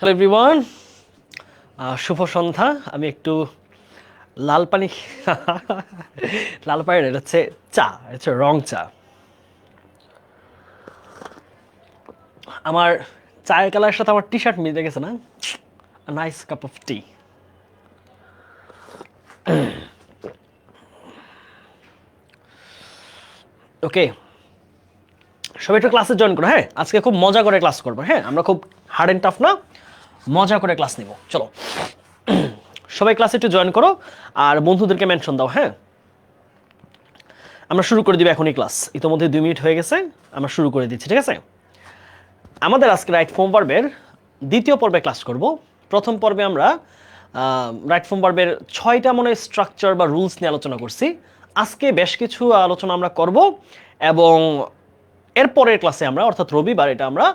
Hello everyone, শুভ সন্ধ্যা। আমি একটু লাল পানি লাল পানি না, এটা হচ্ছে চা, এটা হচ্ছে রং চা। আমার চায়ের কালারের সাথে আমার টি শার্ট মিলে গেছে না? নাইস কাপ অফ টি। ওকে, সবাই একটু ক্লাসে জয়েন করো। হ্যাঁ, আজকে খুব মজা করে ক্লাস করবো। হ্যাঁ, আমরা খুব হার্ড অ্যান্ড টাফ না, মজা করে ক্লাস নিব। চলো সবাই ক্লাসে একটু জয়েন করো আর বন্ধুদেরকে মেনশন দাও। হ্যাঁ, আমরা শুরু করে দিব এখনই ক্লাস। ইতোমধ্যে 2 মিনিট হয়ে গেছে, আমরা শুরু করে দিচ্ছি। ঠিক আছে, আমাদের আজকে রাইট ফর্ম ভার্বের দ্বিতীয় পর্বে ক্লাস করব। প্রথম পর্বে আমরা রাইট ফর্ম ভার্বের 6টা মনে স্ট্রাকচার বা রুলস নিয়ে আলোচনা করছি। আজকে বেশ কিছু আলোচনা আমরা করব এবং এরপরের ক্লাসে আমরা, অর্থাৎ রবিবার, এটা আমরা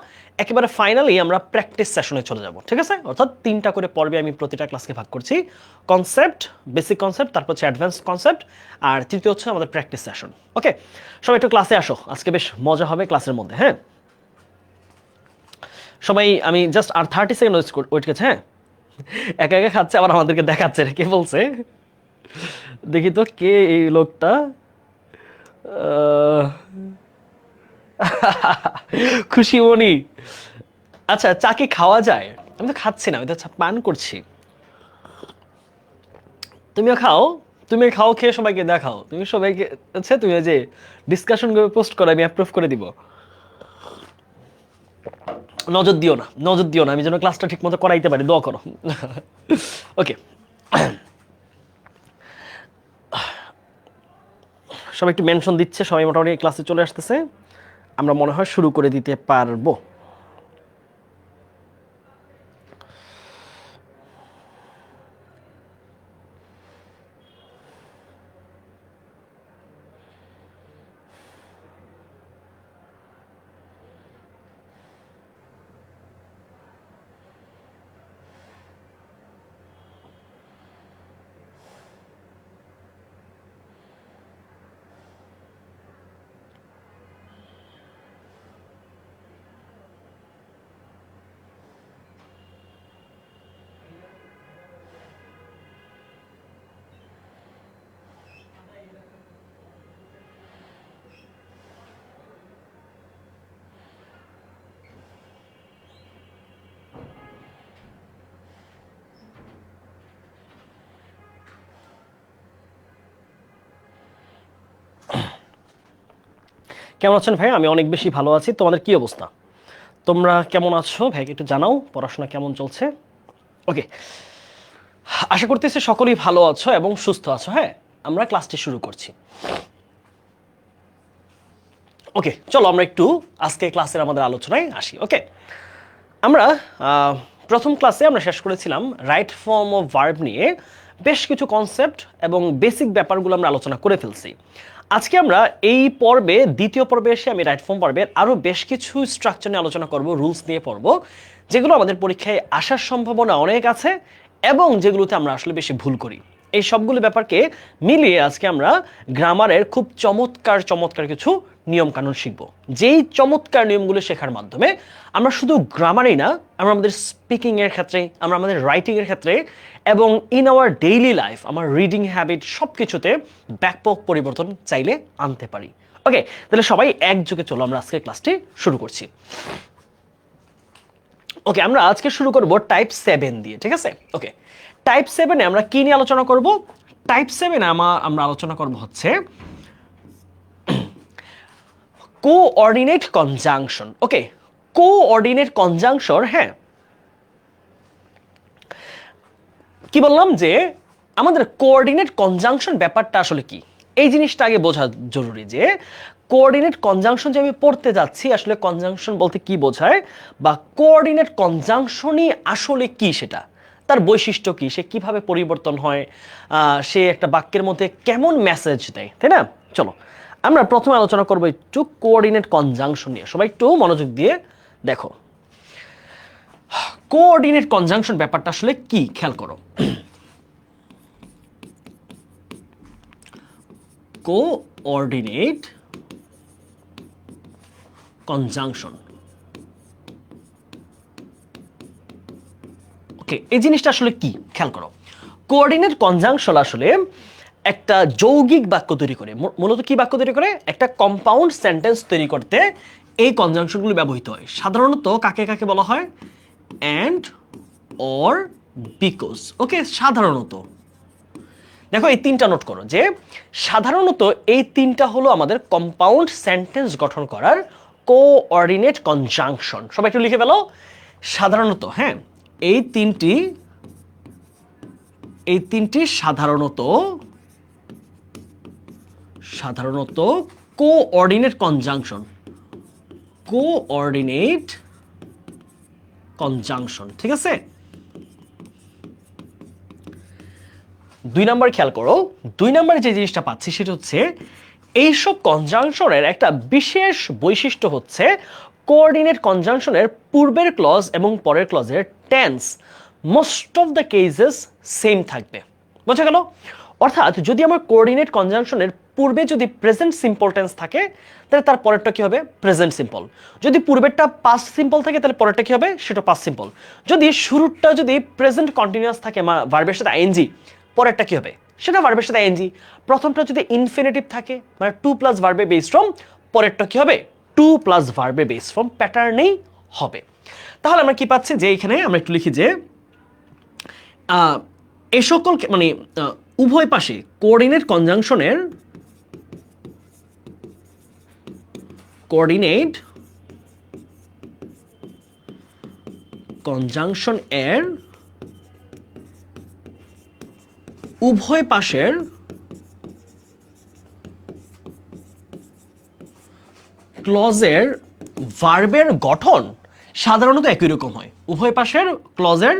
একেবারে ফাইনালি আমরা প্র্যাকটিস সেশনে চলে যাব। ঠিক আছে, অর্থাৎ 3টা করে পর্বে আমি প্রতিটা ক্লাসকে ভাগ করছি। কনসেপ্ট, বেসিক কনসেপ্ট, তারপর হচ্ছে অ্যাডভান্স কনসেপ্ট, আর তৃতীয় হচ্ছে আমাদের প্র্যাকটিস সেশন। ওকে, সবাই একটু ক্লাসে আসো, আজকে বেশ মজা হবে ক্লাসের মধ্যে। হ্যাঁ সবাই, আমি জাস্ট আর 30 সেকেন্ড ওয়েট করছি। হ্যাঁ, একা একা খাচ্ছে আবার আমাদেরকে দেখাচ্ছে, কে বলছে দেখি তো, কে এই লোকটা? আহ, খুশিমণি। আচ্ছা, চা কি খাওয়া যায়? আমি তো খাচ্ছি না, আমি তো চা পান করছি। তুমিও খাও, তুমি খাও, খেয়ে সবাইকে দেখাও। তুমি সবাইকে, আচ্ছা তুমি ওই যে ডিসকাশন করে পোস্ট করো, আমি অ্যাপ্রুভ করে দিব। নজর দিও না, নজর দিও না, আমি যেন ক্লাসটা ঠিক মতো করাইতে পারি, দোয়া করো। ওকে, সবাই একটু মেনশন দিচ্ছে, সবাই মোটামুটি ক্লাসে চলে আসতেছে। আমরা মনে হয় শুরু করে দিতে পারবো। কেমন আছেন ভাই? আমি অনেক বেশি ভালো আছি। তোমাদের কি অবস্থা? তোমরা কেমন আছো ভাইকে একটু জানাও। পড়াশোনা কেমন চলছে? ওকে, আশা করতেছি সকলেই ভালো আছো এবং সুস্থ আছো। হ্যাঁ, আমরা ক্লাসটি শুরু করছি। ওকে, চলো আমরা একটু আজকে ক্লাসের আমাদের আলোচনায় আসি। ওকে, আমরা প্রথম ক্লাসে আমরা শেষ করেছিলাম রাইট ফর্ম অফ ভার্ব নিয়ে বেশ কিছু কনসেপ্ট এবং বেসিক ব্যাপারগুলো আমরা আলোচনা করে ফেলছি। আজকে আমরা এই পর্বে, দ্বিতীয় পর্বে এসে আমি রাইট ফর্ম ভার্বের আরও বেশ কিছু স্ট্রাকচার নিয়ে আলোচনা করব, রুলস নিয়ে পড়ব, যেগুলো আমাদের পরীক্ষায় আসার সম্ভাবনা অনেক আছে এবং যেগুলোতে আমরা আসলে বেশি ভুল করি। এই সবগুলো ব্যাপারকে মিলিয়ে আজকে আমরা গ্রামারের খুব চমৎকার চমৎকার কিছু নিয়ম কানুন শিখব। যেই চমৎকার নিয়মগুলো শেখার মাধ্যমে আমরা শুধু গ্রামারই না, আমরা আমাদের স্পিকিংয়ের ক্ষেত্রে, আমরা আমাদের রাইটিংয়ের ক্ষেত্রে এবং ইন আওয়ার ডেইলি লাইফ, আমার রিডিং হ্যাবিট, সব কিছুতে ব্যাপক পরিবর্তন চাইলে আনতে পারি। ওকে, তাহলে সবাই একযোগে চলো আমরা আজকে ক্লাসটি শুরু করছি। ওকে, আমরা আজকে শুরু করব টাইপ 7 দিয়ে। ঠিক আছে, ওকে, টাইপ 7-এ আমরা কি নিয়ে আলোচনা করব? টাইপ 7-এ আমরা আলোচনা করব হচ্ছে কোঅর্ডিনেট কনজাংশন। ওকে, কোঅর্ডিনেট কনজাংশন। হ্যাঁ, কি বললাম যে আমাদের কোঅর্ডিনেট কনজাংশন ব্যাপারটা আসলে কি, এই জিনিসটা আগে বোঝা জরুরি। যে কোঅর্ডিনেট কনজাংশন যে আমি পড়তে যাচ্ছি, আসলে কনজাংশন বলতে কি বোঝায়, বা কোঅর্ডিনেট কনজাংশনই আসলে কি, সেটা তার বৈশিষ্ট্য কি, সে কিভাবে পরিবর্তন হয়, সে একটা বাক্যের মধ্যে কেমন মেসেজ দেয়, তাই না? চলো আমরা প্রথমে আলোচনা করবো একটু কোঅর্ডিনেট কনজাংশন নিয়ে। সবাই একটু মনোযোগ দিয়ে দেখো, কোঅর্ডিনেট কনজাংশন ব্যাপারটা আসলে কি খেয়াল করো। কোঅর্ডিনেট কনজাংশন ওকে, এই জিনিসটা আসলে কি খেয়াল করো। কোঅর্ডিনেট কনজাংশন আসলে একটা যৌগিক বাক্য তৈরি করে, মূলত কি বাক্য তৈরি করে, একটা কম্পাউন্ড সেন্টেন্স তৈরি করতে এই কনজাংশনগুলো ব্যবহৃত হয়। সাধারণত কাকে কাকে বলা হয়, অ্যান্ড, অর, বিকজ। ওকে, সাধারণত দেখো এই তিনটা নোট করো যে সাধারণত এই তিনটা হলো আমাদের কম্পাউন্ড সেন্টেন্স গঠন করার কোঅর্ডিনেট কনজাংশন। সবাই একটু লিখে ফেলো, সাধারণত। হ্যাঁ, এই তিনটি সাধারণত কোঅর্ডিনেট কনজাংশন, ঠিক আছে। 2 নাম্বার খেয়াল করো, 2 নাম্বারে যে জিনিসটা পাচ্ছি সেটা হচ্ছে এইসব কনজাংশনের একটা বিশেষ বৈশিষ্ট্য হচ্ছে কোঅর্ডিনেট কনজাংশনের পূর্বের ক্লজ এবং পরের ক্লজের tense most of the cases same থাকবে। বোঝা গেল? অর্থাৎ যদি আমার কোঅর্ডিনেট কনজাংশনের পূর্বে যদি প্রেজেন্ট সিম্পল টেন্স থাকে তাহলে তার পরেরটা কি হবে, প্রেজেন্ট সিম্পল। যদি পূর্বেরটা পাস্ট সিম্পল থাকে তাহলে পরেরটা কি হবে, সেটা পাস্ট সিম্পল। যদি শুরুটা যদি প্রেজেন্ট কন্টিনিউয়াস থাকে ভার্বের সাথে আইএনজি, পরেরটা কি হবে, সেটা ভার্বের সাথে আইএনজি। প্রথমটা যদি ইনফিনিটিভ থাকে মানে 2 প্লাস ভার্বে বেসড ফ্রম, পরেরটা কি হবে, 2 প্লাস ভার্বে বেসড ফ্রম প্যাটার্নেই হবে। তাহলে আমরা কি পাচ্ছি যে এখানে আমরা একটু লিখি যে এ সকল মানে উভয় পাশে কোঅর্ডিনেট কনজাংশনের এর উভয় পাশের ক্লজের ভার্বের গঠন সাধারণত একই রকম হয়। উভয় পাশের ক্লজের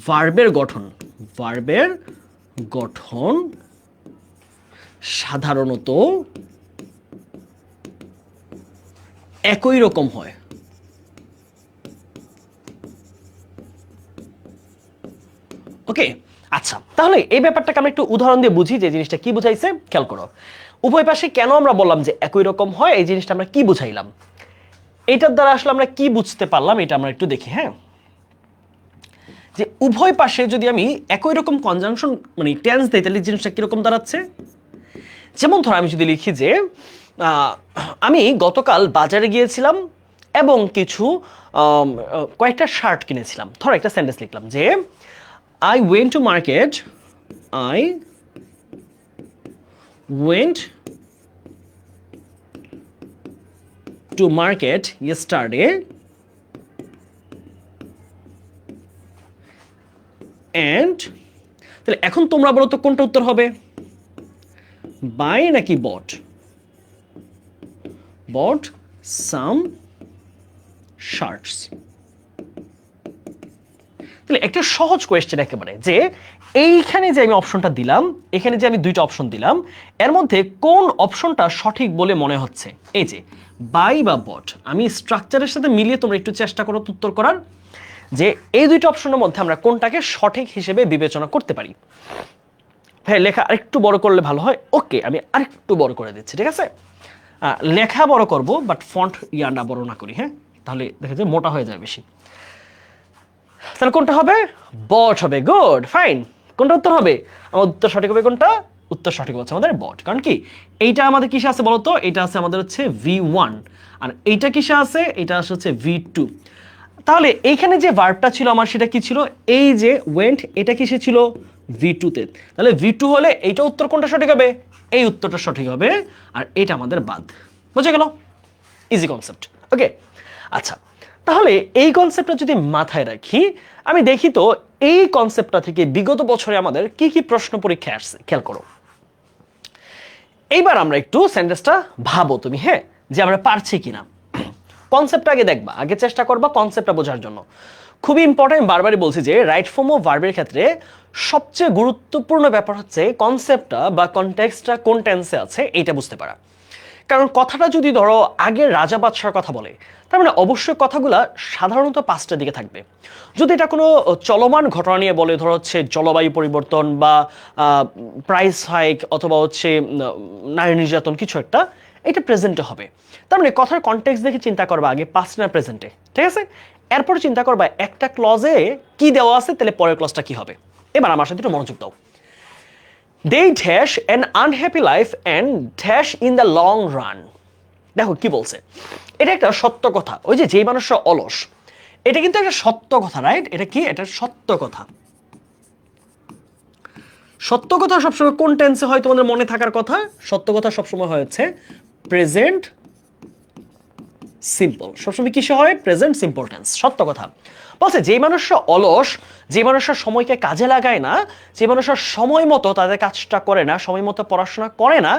ভার্বের গঠন সাধারণত একই রকম হয়। ওকে, আচ্ছা, তাহলে এই ব্যাপারটাকে আমরা একটু উদাহরণ দিয়ে বুঝি যে জিনিসটা কি বুঝাইছে। খেয়াল করো, উভয় পাশে কেন আমরা বললাম যে একই রকম হয়, এই জিনিসটা আমরা কি বুঝাইলাম, এইটার দ্বারা আসলে আমরা কি বুঝতে পারলাম এটা আমরা একটু দেখি। হ্যাঁ, যে উভয় পাশে যদি আমি একই রকম কনজাংশন মানে টেন্স দেই তাহলে জিনিসটা কিরকম দাঁড়াচ্ছে। যেমন ধরো আমি যদি লিখি যে আমি গতকাল বাজারে গিয়েছিলাম এবং কিছু কয়েকটা শার্ট কিনেছিলাম। ধরো একটা সেন্টেন্স লিখলাম যে I went to market yesterday and তাহলে এখন তোমরা বলো তো কোনটা উত্তর হবে, বাই নাকি বট সাম শার্টস। তাহলে একটা সহজ কোয়েশ্চেন একেবারে যে এইখানে যে আমি অপশনটা দিলাম, এখানে যে আমি দুইটা অপশন দিলাম, এর মধ্যে কোন অপশনটা সঠিক বলে মনে হচ্ছে। এই যে বাই বা বট, আমি স্ট্রাকচারের সাথে মিলিয়ে তোমরা একটু চেষ্টা করো উত্তর করার, যে এই দুইটা অপশনের মধ্যে আমরা কোনটাকে সঠিক হিসেবে বিবেচনা করতে পারি। হ্যাঁ, লেখা আরেকটু বড় করলে ভালো হয়। ওকে, আমি আরেকটু বড় করে দিচ্ছি, ঠিক আছে। লেখা বড় করব বাট ফন্ট ইয়ান্ডা বড় না করি। হ্যাঁ, তাহলে দেখা যায় মোটা হয়ে যায় বেশি। তাহলে কোনটা হবে, বট হবে। Good, fine. কোনটা উত্তর হবে, আমার উত্তর সঠিক হবে কোনটা, উত্তর সঠিক হচ্ছে আমাদের বট। কারণ কি এইটা আমাদের কিসে আছে বলতো, এটা আছে আমাদের হচ্ছে V1 আর এইটা কিসে আছে, এটা হচ্ছে V2। তাহলে এইখানে যে ভার্বটা ছিল আমার সেটা কি ছিল, এই যে ওয়েন্ট, এটা কিসে ছিল, V2 তে। তাহলে V2 হলে এইটা উত্তর কোনটা সঠিক হবে, এই উত্তরটা সঠিক হবে, আর এটা আমাদের বাদ। বুঝে গেল, ইজি কনসেপ্ট। ওকে, আচ্ছা, তাহলে এই কনসেপ্টটা যদি মাথায় রাখি, আমি দেখি তো এই কনসেপ্টটা থেকে বিগত বছরে আমাদের কি কি প্রশ্ন পরীক্ষায় আসছে। খেয়াল করো, এইবার আমরা একটু সেন্টেন্সটা ভাবো তুমি, হ্যাঁ, যে আমরা পারছি কিনা। কনসেপ্টটা আগে দেখবা, আগে চেষ্টা করবা কনসেপ্টটা বোঝার জন্য। খুবই ইম্পর্টেন্ট, বারবারই বলছি যে রাইট ফর্ম অফ ভার্বের ক্ষেত্রে সবচেয়ে গুরুত্বপূর্ণ ব্যাপার হচ্ছে কনসেপ্টটা বা কনটেক্সটটা কোন টেন্সে আছে এইটা বুঝতে পারা। কারণ কথাটা যদি ধরো আগের রাজা বাদশার কথা বলে, তার মানে অবশ্যই কথাগুলা সাধারণত পাঁচটার দিকে থাকবে। যদি এটা কোনো চলমান ঘটনা নিয়ে বলে, ধরো হচ্ছে জলবায়ু পরিবর্তন বা প্রাইস হাইক অথবা হচ্ছে নারী নির্যাতন কিছু একটা, এটা প্রেজেন্টে হবে। তার মানে কথার কনটেক্সট দেখে চিন্তা করবা আগে পাস্ট না প্রেজেন্টে, ঠিক আছে। এরপর চিন্তা করবা একটা ক্লজে কি দেওয়া আছে, তাহলে পরের ক্লজটা কি হবে। এবার আমার সাথে একটু মনোযোগ দাও। They dash an unhappy life and dash in the long run. দেখো কি বলছে, এটা একটা সত্য কথা। ওই যে যেই মানুষরা অলস, এটা কিন্তু একটা সত্য কথা, রাইট? এটা কি? এটা সত্য কথা। সত্য কথা সবসময় কোন টেন্সে হয় তোমাদের মনে থাকার কথা? সত্য কথা সবসময় হয়েছে প্রেজেন্ট সিম্পল। সবসময় কিসে হয়? Present simple tense. সত্য কথা বলছে যে মানুষরা অলস, যে মানুষরা সময়কে কাজে লাগায় না, যে মানুষরা সময় মতো তাদের কাজটা করে না, সময় মতো পড়াশোনা করে না,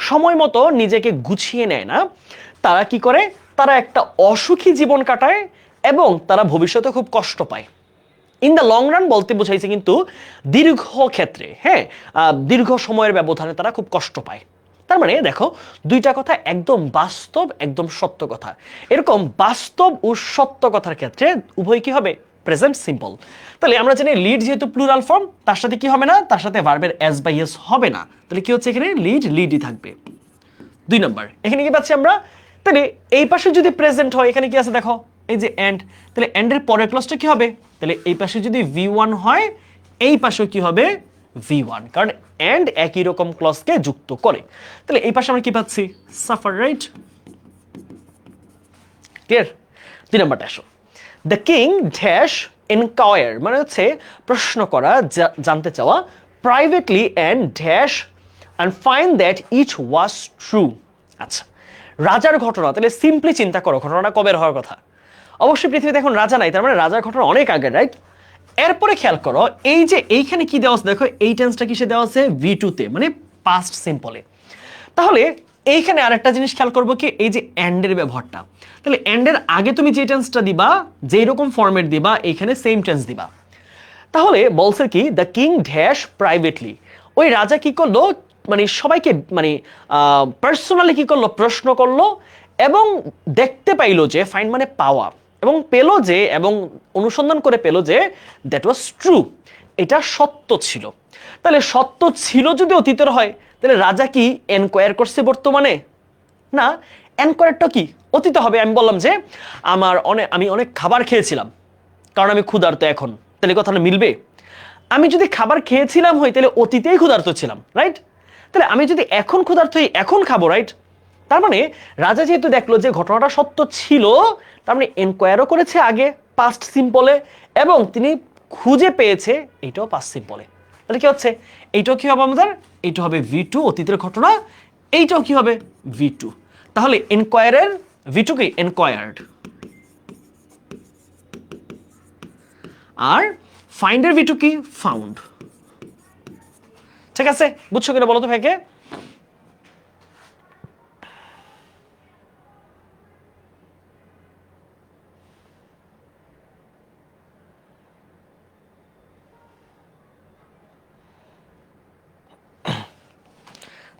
সময় মতো নিজেকে গুছিয়ে নেয় না, তারা কি করে? তারা একটা অসুখী জীবন কাটায় এবং তারা ভবিষ্যতে খুব কষ্ট পায়। ইন দ্য লং রান বলতে বোঝাইছে কিন্তু দীর্ঘ ক্ষেত্রে, হ্যাঁ, দীর্ঘ সময়ের ব্যবধানে তারা খুব কষ্ট পায়। তার মানে দেখো দুইটা কথা একদম বাস্তব, একদম সত্য কথা। এরকম বাস্তব ও সত্য কথার ক্ষেত্রে উভয় কি হবে? Present simple. তাহলে আমরা জানি লিড যেহেতু প্লুরাল ফর্ম, তার সাথে কি হবে না? তার সাথে ভার্বের এস বাই এস হবে না। তাহলে কি হচ্ছে এখানে? লিড লিডই থাকবে। 2 নম্বর, এখানে কি পাচ্ছি আমরা? তাহলে এই পাশে যদি প্রেজেন্ট হয়, এখানে কি আছে দেখো, এই যে এন্ড, তাহলে এন্ডের পরের ক্লজটা কি হবে? তাহলে এই পাশে যদি V1 হয়, এই পাশেও কি হবে? V1, কারণ এন্ড একই রকম ক্লজকে যুক্ত করে। তাহলে এই পাশে আমরা কি পাচ্ছি? Suffer, right? ক্লিয়ার? 2 নম্বরটা আসো। দ্য কিং ড্যাশ এনকোয়ার, মানে হচ্ছে প্রশ্ন করা, জানতে চাওয়া, privately and dash and find that each was true. আচ্ছা, রাজার ঘটনা, তাহলে সিম্পলি চিন্তা করো ঘটনাটা কবের হওয়ার কথা? অবশ্যই পৃথিবীতে এখন রাজা নাই, তার মানে রাজার ঘটনা অনেক আগে, রাইট? এরপরে খেয়াল করো এই যে এইখানে কি দেওয়া আছে দেখো, এই টেন্সটা কিসে দেওয়া আছে? V2 তে, মানে পাস্ট সিম্পলে। তাহলে এইখানে আরেকটা জিনিস খেয়াল করবো কি, এই যে এন্ডের ব্যবহারটা। তাহলে এন্ডের আগে তুমি যে টেন্সটা দিবা, যেই রকম ফরম্যাট দিবা, এইখানে সেম টেন্স দিবা। তাহলে বলছে কি, দ্য কিং ড্যাশ প্রাইভেটলি, ওই রাজা কি করলো? মানে সবাইকে মানে পার্সোনালি কি করলো? প্রশ্ন করলো এবং দেখতে পাইলো যে, ফাইন্ড মানে পাওয়া, এবং পেলো যে, এবং অনুসন্ধান করে পেলো যে দ্যাট ওয়াজ ট্রু, এটা সত্য ছিল। তাহলে সত্য ছিল যদি অতীতের হয়, তাহলে রাজা কি এনকোয়ার করছে বর্তমানে? না, এনকোয়ারটা কি অতীতে হবে। আমি বললাম যে আমি অনেক খাবার খেয়েছিলাম কারণ আমি ক্ষুধার্ত এখন, তাহলে কথাটা মিলবে? আমি যদি খাবার খেয়েছিলাম হই, তাহলে অতীতেই ক্ষুধার্ত ছিলাম, রাইট? তাহলে আমি যদি এখন ক্ষুধার্ত হই, এখন খাবো, রাইট? তার মানে রাজা যেহেতু দেখলো যে ঘটনাটা সত্য ছিল, তার মানে এনকোয়ারও করেছে আগে পাস্ট সিম্পলে, এবং তিনি খুঁজে পেয়েছে, এইটাও পাস্ট সিম্পলে। তাহলে কি হচ্ছে? এইটাও কি হবে আমাদের? এইটা হবে V2 অতীতের ঘটনা, এইটাও কি হবে? V2। তাহলে এনকোয়ারের V2 কি? এনকোয়ার্ড। আর ফাইন্ডের V2 কি? ফাউন্ড। ঠিক আছে, বুঝছো কিনা বলো তো ভাইকে?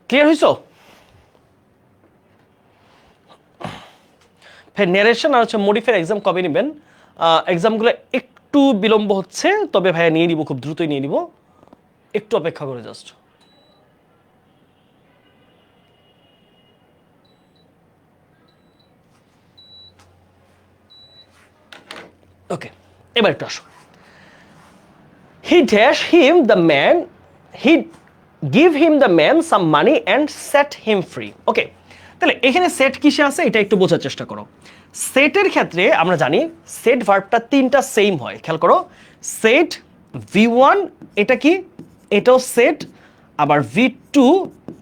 ক্লিয়ার হইছো? ভাই নেরেশন আর হচ্ছে মডিফাই এক্সাম কবে নেবেন? এক্সামগুলো একটু বিলম্ব হচ্ছে, তবে ভাইয়া নিয়ে নিব, খুব দ্রুতই নিয়ে নিব, একটু অপেক্ষা করে জাস্ট। ওকে, এবার একটু আসো। He dash him the man, he give him the man some money and set him free. Okay, তাহলে এখানে সেট কিসে আছে এটা একটু বোঝার চেষ্টা করো। সেটের ক্ষেত্রে আমরা জানি সেট ভার্বটা 3টা সেম হয়। খেয়াল করো, সেট V1 এটা কি? এটাও সেট, আবার V2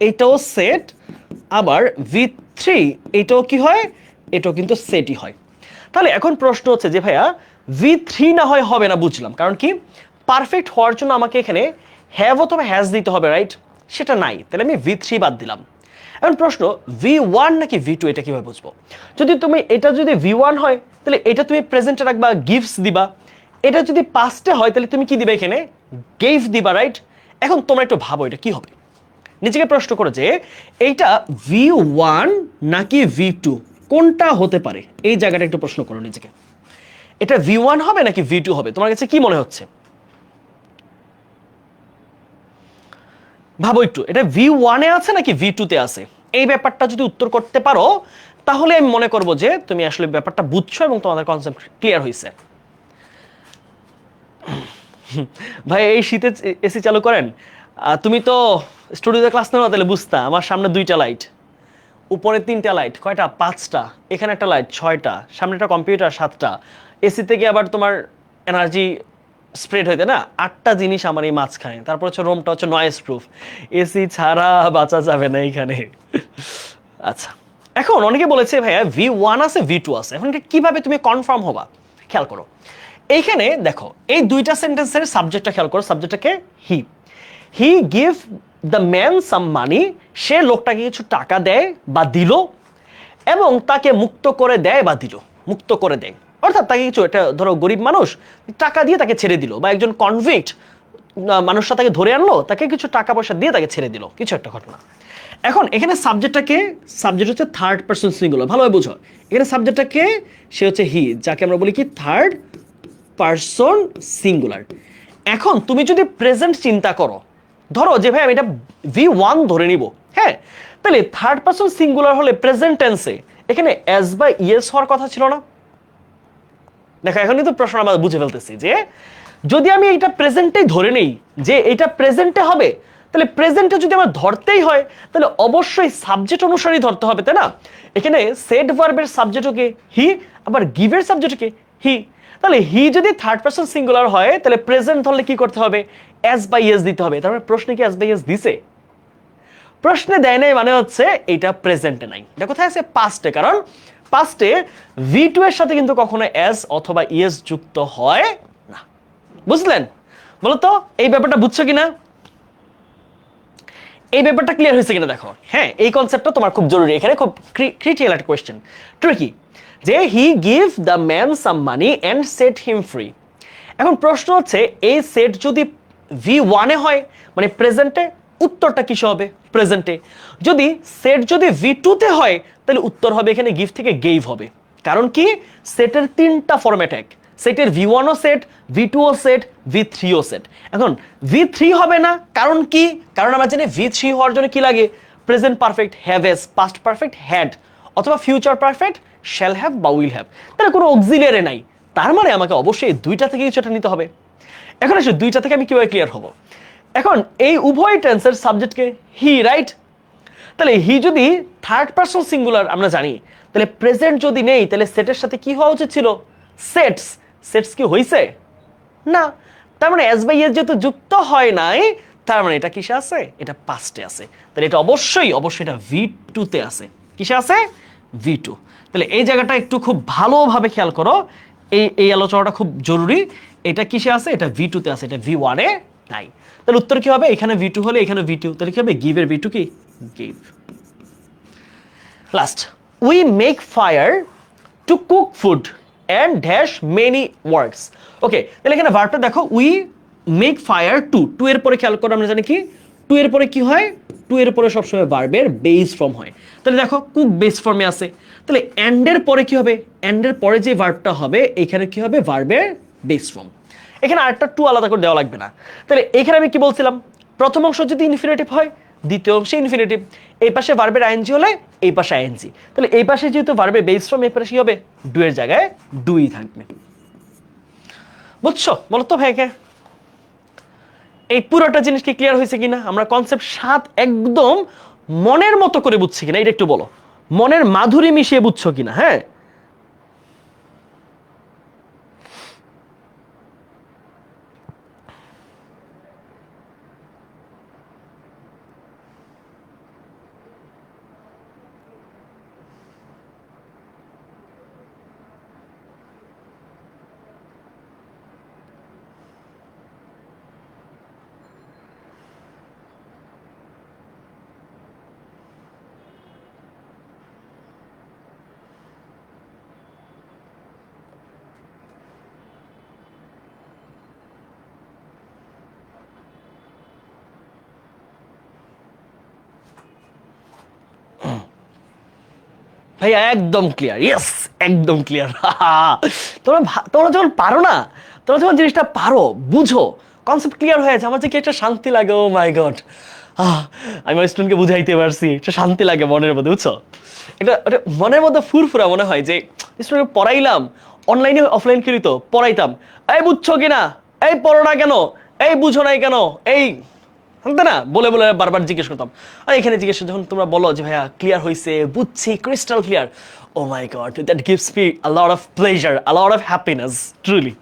এটাও সেট, আবার V3 এটাও কি হয়? এটাও কিন্তু সেটই হয়। তাহলে এখন প্রশ্ন হচ্ছে যে ভাইয়া V3 না হয় হবে না, বুঝলাম, কারণ কি পারফেক্ট হওয়ার জন্য আমাকে এখানে হ্যাভ অথবা হ্যাজ দিতে হবে, রাইট? সেটা নাই, তাহলে আমি V3 বাদ দিলাম। এখন প্রশ্ন V1 নাকি V2, এটা কিভাবে বুঝবো? এটা যদি V1 হয়, তাহলে এটা তুমি প্রেজেন্টে রাখবা, গিভস দিবা। এটা যদি পাস্টে হয়, তাহলে তুমি কি দিবা? এখানে গেভ দিবা, রাইট? এখন তোমরা একটু ভাবো এটা কি হবে। নিজেকে প্রশ্ন করো যে এইটা V1 নাকি V2, কোনটা হতে পারে? এই জায়গাটা একটু প্রশ্ন করো নিজেকে। এটা V1 হবে নাকি V2 হবে? তোমার কাছে কি মনে হচ্ছে? ভাবো একটু, এটা V1 এ আছে নাকি V2 তে আছে? এই ব্যাপারটা যদি উত্তর করতে পারো তাহলে আমি মনে করব যে তুমি আসলে ব্যাপারটা বুঝছো এবং তোমাদের কনসেপ্ট ক্লিয়ার হয়েছে। ভাই এই শীতে এসি চালু করেন? তুমি তো স্টুডিওতে ক্লাস নেওয়া, তাহলে বুঝতা। আমার সামনে 2টা লাইট, উপরে 3টা লাইট, কয়টা? 5টা, এখানে একটা লাইট 6টা, সামনে একটা কম্পিউটার 7টা, এসি থেকে আবার তোমার এনার্জি স্প্রেড হইতে না 8টা জিনিস আমার এই মাঝখানে। তারপর হচ্ছে রুমটা হচ্ছে নয়েজ প্রুফ, এসি ছাড়া বাঁচা যাবে না এখানে। আচ্ছা, এখন অনেকে বলেছে ভাইয়া V1 আছে V2 আছে, এখন এটা কিভাবে তুমি কনফার্ম হবা? খেয়াল করো এইখানে দেখো, এই 2টা সেন্টেন্সের সাবজেক্টটা খেয়াল করো। সাবজেক্টটাকে হি গিভ দ্য ম্যান সাম মানি, সে লোকটাকে কিছু টাকা দেয় বা দিল, এবং তাকে মুক্ত করে দেয় বা দিল, মুক্ত করে দেয় অর্থাৎ তাকে কিছু, এটা ধরো গরিব মানুষ টাকা দিয়ে তাকে ছেড়ে দিল, বা একজন কনভিক্ট মানুষটা তাকে ধরে আনলো, তাকে কিছু টাকা পয়সা দিয়ে তাকে ছেড়ে দিল, কিছু একটা ঘটনা। এখন এখানে সাবজেক্টটাকে, সাবজেক্ট হচ্ছে থার্ড পারসন সিঙ্গুলার, ভালোভাবে বুঝো। এখানে সাবজেক্টটাকে সে হচ্ছে হি, যাকে আমরা বলি কি থার্ড পারসন সিঙ্গুলার। এখন তুমি যদি প্রেজেন্ট চিন্তা করো, ধরো যে ভাই আমি এটা V1 ধরে নিব, হ্যাঁ, তাহলে থার্ড পারসন সিঙ্গুলার হলে প্রেজেন্ট টেন্সে এখানে এস বা ইয়েস হওয়ার কথা ছিল না? দেখো এখন কিন্তু প্রশ্ন আমরা বুঝে ফেলতেছি যে যদি আমি এটা প্রেজেন্টেই ধরে নেই যে এটা প্রেজেন্টে হবে, তাহলে প্রেজেন্টে যদি আমার ধরতেই হয় তাহলে অবশ্যই সাবজেক্ট অনুসারেই ধরতে হবে, তাই না? এখানে সেড ভার্বের সাবজেক্টকে হি, আবার গিভের সাবজেক্টকে হি। তাহলে হি যদি থার্ড পারসন সিঙ্গুলার হয় তাহলে প্রেজেন্ট ধরলে কি করতে হবে? এস বাই এস দিতে হবে। তার মানে প্রশ্নে কি এস বাই এস দিছে? প্রশ্নে দেয় নাই, মানে হচ্ছে এটা প্রেজেন্টে নাই। এটা কোথায় আছে? পাস্টে। কারণ পাস্টে V2 এর সাথে কিন্তু কখনো এস অথবা ইএস যুক্ত হয় না। বুঝলেন? বলতো এই ব্যাপারটা বুঝছো কিনা? এই ব্যাপারটা ক্লিয়ার হয়েছে কিনা দেখো। হ্যাঁ, এই কনসেপ্টটা তোমার খুব জরুরি, এখানে খুব ক্রিটিক্যাল একটা কোয়েশ্চেন। ট্রিকি যে he give the man some money and set him free. এখন প্রশ্ন হচ্ছে এই সেট যদি V1 এ হয় মানে প্রেজেন্টে, উত্তরটা কিসে হবে? প্রেজেন্টে। যদি সেট যদি V2 তে হয় তাহলে উত্তর হবে এখানে গিভ থেকে গেভ হবে। কারণ কি? সেটের 3টা ফরম্যাট এক, সেটের V1 ও সেট, V2 ও সেট, V3 ও সেট। এখন V3 হবে না, কারণ কি? কারণ আমরা জানি V3 হওয়ার জন্য কি লাগে? Present perfect have S, past perfect had, অথবা ফিউচার পারফেক্ট শ্যাল হ্যাভ বা উইল হ্যাভ। তাহলে কোনো অক্সিলিয়ারি নাই, তার মানে আমাকে অবশ্যই 2টা থেকে কিছুটা নিতে হবে। এখন আসলে 2টা থেকে আমি কিভাবে ক্লিয়ার হব? এখন এই উভয় টেন্সের সাবজেক্টকে হি, রাইট? তাহলে হি যদি থার্ড পারসন সিঙ্গুলার আমরা জানি, তাহলে প্রেজেন্ট যদি নেই তাহলে সেটের সাথে কি হওয়া উচিত ছিল? সেটস। সেটস কি হইছে? না। তার মানে এস বাই এস যেহেতু যুক্ত হয় নাই, তার মানে এটা কিসে আছে? এটা পাস্টে আছে। তাহলে এটা অবশ্যই এটা V2 তে আছে। কিসে আছে? V2। তাহলে এই জায়গাটা একটু খুব ভালোভাবে খেয়াল করো, এই আলোচনাটা খুব জরুরি। এটা কিসে আছে? এটা V2 তে আছে, এটা V1 এ নাই। তাহলে উত্তর কি হবে? এখানে V2 হলে এখানে V2, তাহলে কি হবে? গিভের V2 কি? Give. Last, we make fire to cook food and dash many works. Okay, তাহলে এখানে ভার্বটা দেখো, উই মেক ফায়ার টু এর পরে খেয়াল করো, আমরা জানি কি টু এর পরে কি হয়? টু এর পরে সবসময় ভার্বের বেস ফর্ম হয়। তাহলে দেখো কুক বেস ফর্মে আছে, তাহলে এন্ড এর পরে কি হবে? এন্ড এর পরে যে ভার্বটা হবে এখানে কি হবে? ভার্বের বেস ফর্ম। এখানে আরেকটা টু আলাদা করে দেওয়া লাগবে না। তাহলে এখানে আমি কি বলছিলাম? প্রথম অংশ যদি ইনফিনিটিভ হয়, দ্বিতীয় অংশে ইনফিনিটিভ। এই পাশে ভার্বের আইএনজি হলে এই পাশে আইএনজি। তাহলে এই পাশে যেহেতু ভার্বের বেস ফর্ম, এই পাশে কি হবে? ডু এর জায়গায় ডুই থাকবে। বুঝছো? বলো তো ভাইকে এই পুরোটা জিনিস কি ক্লিয়ার হয়েছে কিনা? আমরা কনসেপ্ট 7 একদম মনের মতো করে বুঝছি কিনা এটা একটু বলো। মনের মাধুরী মিশিয়ে বুঝছো কিনা? হ্যাঁ, ভাইয়া একদম ক্লিয়ার। ইয়েস, একদম ক্লিয়ার। তোমরা তোমরা যখন পারো না, তোমরা যখন জিনিসটা পারো, বুঝো, কনসেপ্ট ক্লিয়ার হয়ে যায়, আমার যে কি একটা শান্তি লাগে। ও মাই গড, আমি আমার স্টুডেন্টকে বুঝাইতে পারছি, একটা শান্তি লাগে মনের মধ্যে, বুঝছো? এটা মনের মধ্যে ফুরফুরা মনে হয় যে স্টুডেন্টকে পড়াইলাম, অনলাইনে অফলাইন করিত পড়াইতাম, এই বুঝছো কিনা, এই পড়ো না কেন, এই বুঝো নাই কেন, এই না বলে বলে বারবার জিজ্ঞেস করতাম। আর এখানে জিজ্ঞেস যখন তোমরা বলো যে ভাইয়া ক্লিয়ার হয়েছে, বুঝছি, crystal clear, oh my god, that gives me a lot of pleasure, a lot of happiness, truly.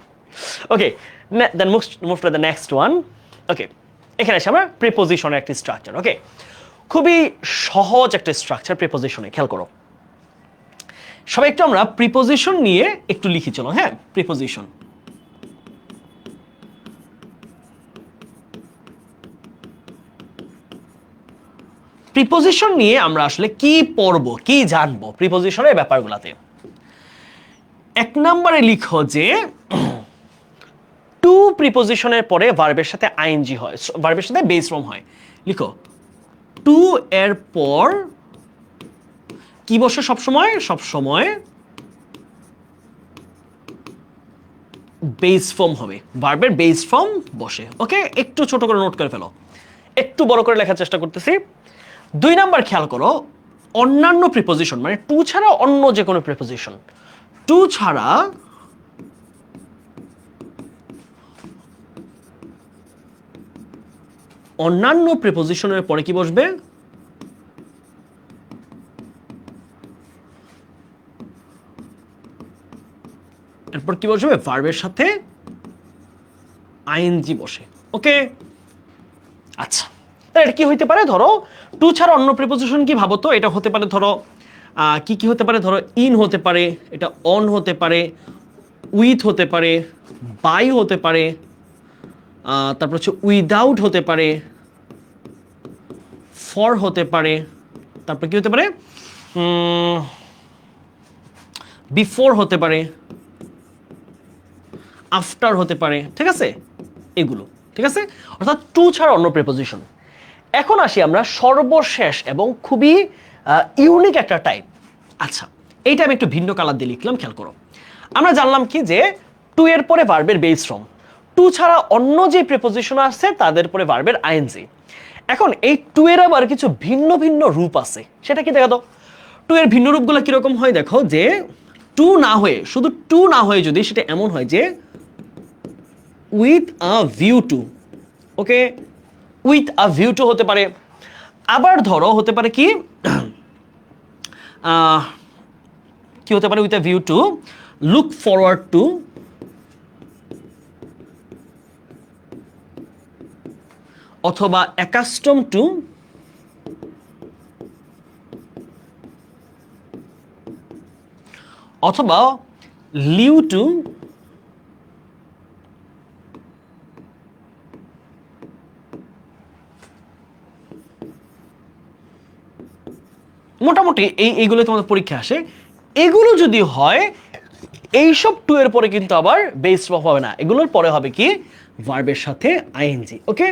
Okay, then move to the next one. Okay, এখানে এসে আমরা প্রিপোজিশনের একটি স্ট্রাকচার। ওকে, খুবই সহজ একটা স্ট্রাকচার প্রিপোজিশনে, খেয়াল করো সবাই একটু। আমরা প্রিপোজিশন নিয়ে একটু লিখি চলো। হ্যাঁ, প্রিপোজিশন। প্রিপোজিশন নিয়ে আমরা আসলে কি পড়বো, কি জানবো প্রিপোজিশনের ব্যাপারগুলোতে। এক নম্বরে লিখো যে টু প্রিপোজিশনের পরে ভার্বের সাথে আইএনজি হয়, ভার্বের সাথে বেস ফর্ম হয়। লিখো টু এর পর কি বসে সবসময়? সবসময় বেস ফর্ম হবে, ভার্বের বেস ফর্ম বসে। ওকে, একটু ছোট করে নোট করে ফেলো, একটু বড় করে লেখার চেষ্টা করতেছি। দুই নাম্বার খেয়াল করো, অন্যান্য প্রিপোজিশন মানে টু ছাড়া অন্য যে কোনো প্রিপোজিশন, টু ছাড়া অন্যান্য প্রিপোজিশনের পরে কি বসবে? এরপর কি বসবে? ভার্বের সাথে আইএনজি বসে। ওকে, আচ্ছা, এটা কি হইতে পারে? ধরো টু ছাড়া অন্য প্রিপোজিশন কি ভাবো তো? এটা হতে পারে ধরো কি কি হতে পারে? ধরো ইন হতে পারে, এটা অন হতে পারে, উইথ হতে পারে, বাই হতে পারে, তারপর হচ্ছে উইদাউট হতে পারে, ফর হতে পারে, তারপর কি হতে পারে? বিফোর হতে পারে, আফটার হতে পারে। ঠিক আছে, এগুলো ঠিক আছে, অর্থাৎ টু ছাড়া অন্য প্রিপোজিশন। এখন আসি আমরা সর্বশেষ এবং খুবই ইউনিক একটা টাইপ। আচ্ছা, এইটা আমি একটু ভিন্ন কালার দিয়ে লিখলাম, খেয়াল করো। আমরা জানলাম কি যে টু এর পরে ভার্বের বেস ফর্ম, টু ছাড়া অন্য যে প্রিপোজিশন আছে তাদের পরে ভার্বের আইএনজি। এখন এই টু এর আবার কিছু ভিন্ন ভিন্ন রূপ আছে, সেটা কি দেখা দাও। টু এর ভিন্ন রূপগুলো কিরকম হয় দেখো, যে টু না হয়ে, শুধু টু না হয়ে যদি সেটা এমন হয় যে with a view two. Okay, with a view two হতে পারে। আবার ধরো হতে পারে কি কি হতে পারে? With a view to look forward two, অথবা অ্যাকাস্টম টু, অথবা লিউ টু, মোটামুটি এইগুলো তোমাদের পরীক্ষা আসে। এগুলো যদি হয়, এইসব টু এর পরে কিন্তু আবার বেস ফর্ম হবে না, এগুলোর পরে হবে কি? ভার্বের সাথে আইএনজি। ওকে,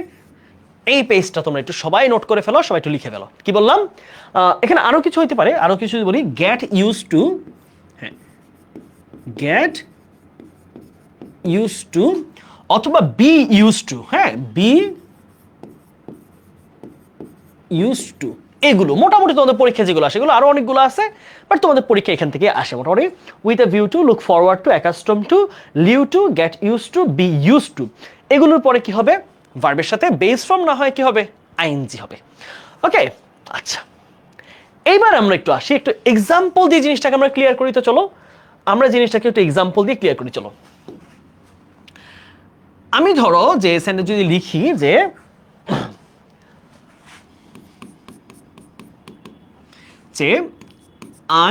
এই পেজটা তোমরা একটু সবাই নোট করে ফেলো, সবাই একটু লিখে ফেলো। কি বললাম? এখানে আরো কিছু হইতে পারে, আরো কিছু যদি বলি গেট ইউজ টু, হ্যাঁ গেট ইউজ টু, অথবা বি ইউজ টু, হ্যাঁ বি ইউজ টু। এগুলো মোটামুটি তোমাদের পরীক্ষা যেগুলো আসে, এগুলো আরো অনেকগুলো আছে, বাট তোমাদের পরীক্ষা এখান থেকে আসে মোটামুটি। With a view to, look forward to, accustom to, lieu to, get use to, be use to. এগুলোর পরে কি হবে? ভার্বের সাথে বেস ফর্ম না হয় কি হবে? আইএনজি হবে। ওকে, আচ্ছা, এইবার আমরা একটু আসি, একটু এক্সাম্পল দিয়ে জিনিসটাকে আমরা ক্লিয়ার করি। তো চলো আমরা জিনিসটাকে একটু এক্সাম্পল দিয়ে ক্লিয়ার করি। চলো, আমি ধরো যে সেন্টেন্স যদি লিখি যে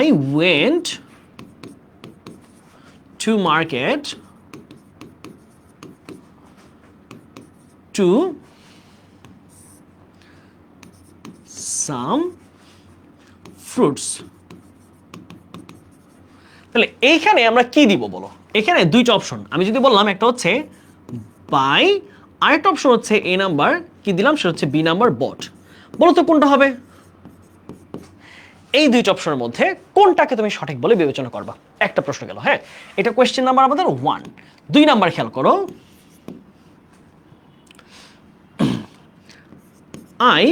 I went to market to some fruits. তাহলে এইখানে আমরা কি দিব বলো? এখানে দুইটা অপশন আমি যদি বললাম, একটা হচ্ছে বাই, আরেকটা অপশন হচ্ছে এ নাম্বার কি দিলাম, সেটা হচ্ছে বি নাম্বার বট। বলো তো কোনটা হবে? এই দুইটা অপশনের মধ্যে কোনটাকে তুমি সঠিক বলে বিবেচনা করবা? একটা প্রশ্ন গেল। হ্যাঁ, এটা কোয়েশ্চেন নাম্বার আমাদের 1। 2 নাম্বার খেয়াল করো, I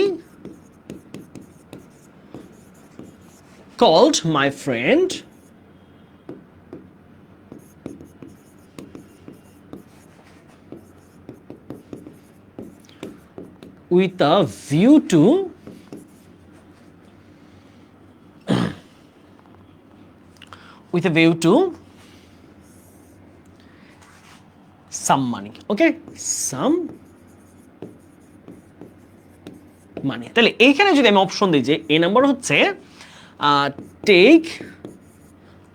called my friend with a view to some money. Okay, some money. তাহলে এইখানে যদি আমি অপশন দিই যে এ নাম্বার হচ্ছে টেক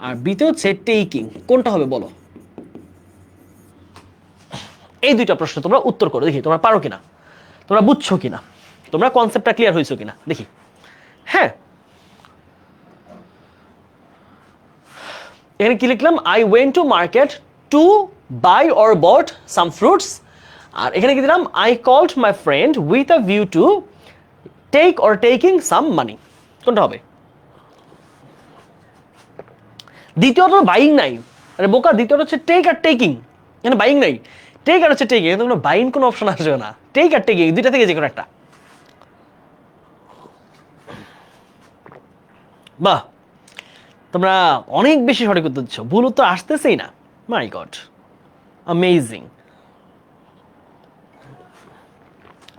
আর বিতে হচ্ছে টেকিং, কোনটা হবে বলো? এই দুইটা প্রশ্ন তোমরা উত্তর করো, দেখি তোমরা পারো কিনা, তোমরা বুঝছো কিনা, তোমরা কনসেপ্টটা ক্লিয়ার হয়েছো কিনা দেখি। হ্যাঁ, এখানে কি লিখলাম? I went to market to buy or bought some fruits. আর এখানে কি দিলাম? I called my friend with a view to take or taking some money. কোনটা হবে? দ্বিতীয়ত বাইং নাই, আরে বোকা, দ্বিতীয়ত হচ্ছে টেক আর টেকিং, এখানে বাইং নাই। টেক আর হচ্ছে টেকিং, তোমরা বাইং কোনো অপশন আসবে না। টেক আর টেকিং দুইটা থেকে যে কোনো একটা। বাহ, তোমরা অনেক বেশি সঠিক উত্তর দিচ্ছ, ভুল উত্তর আসতেছেই না। মাই গড, অ্যামেজিং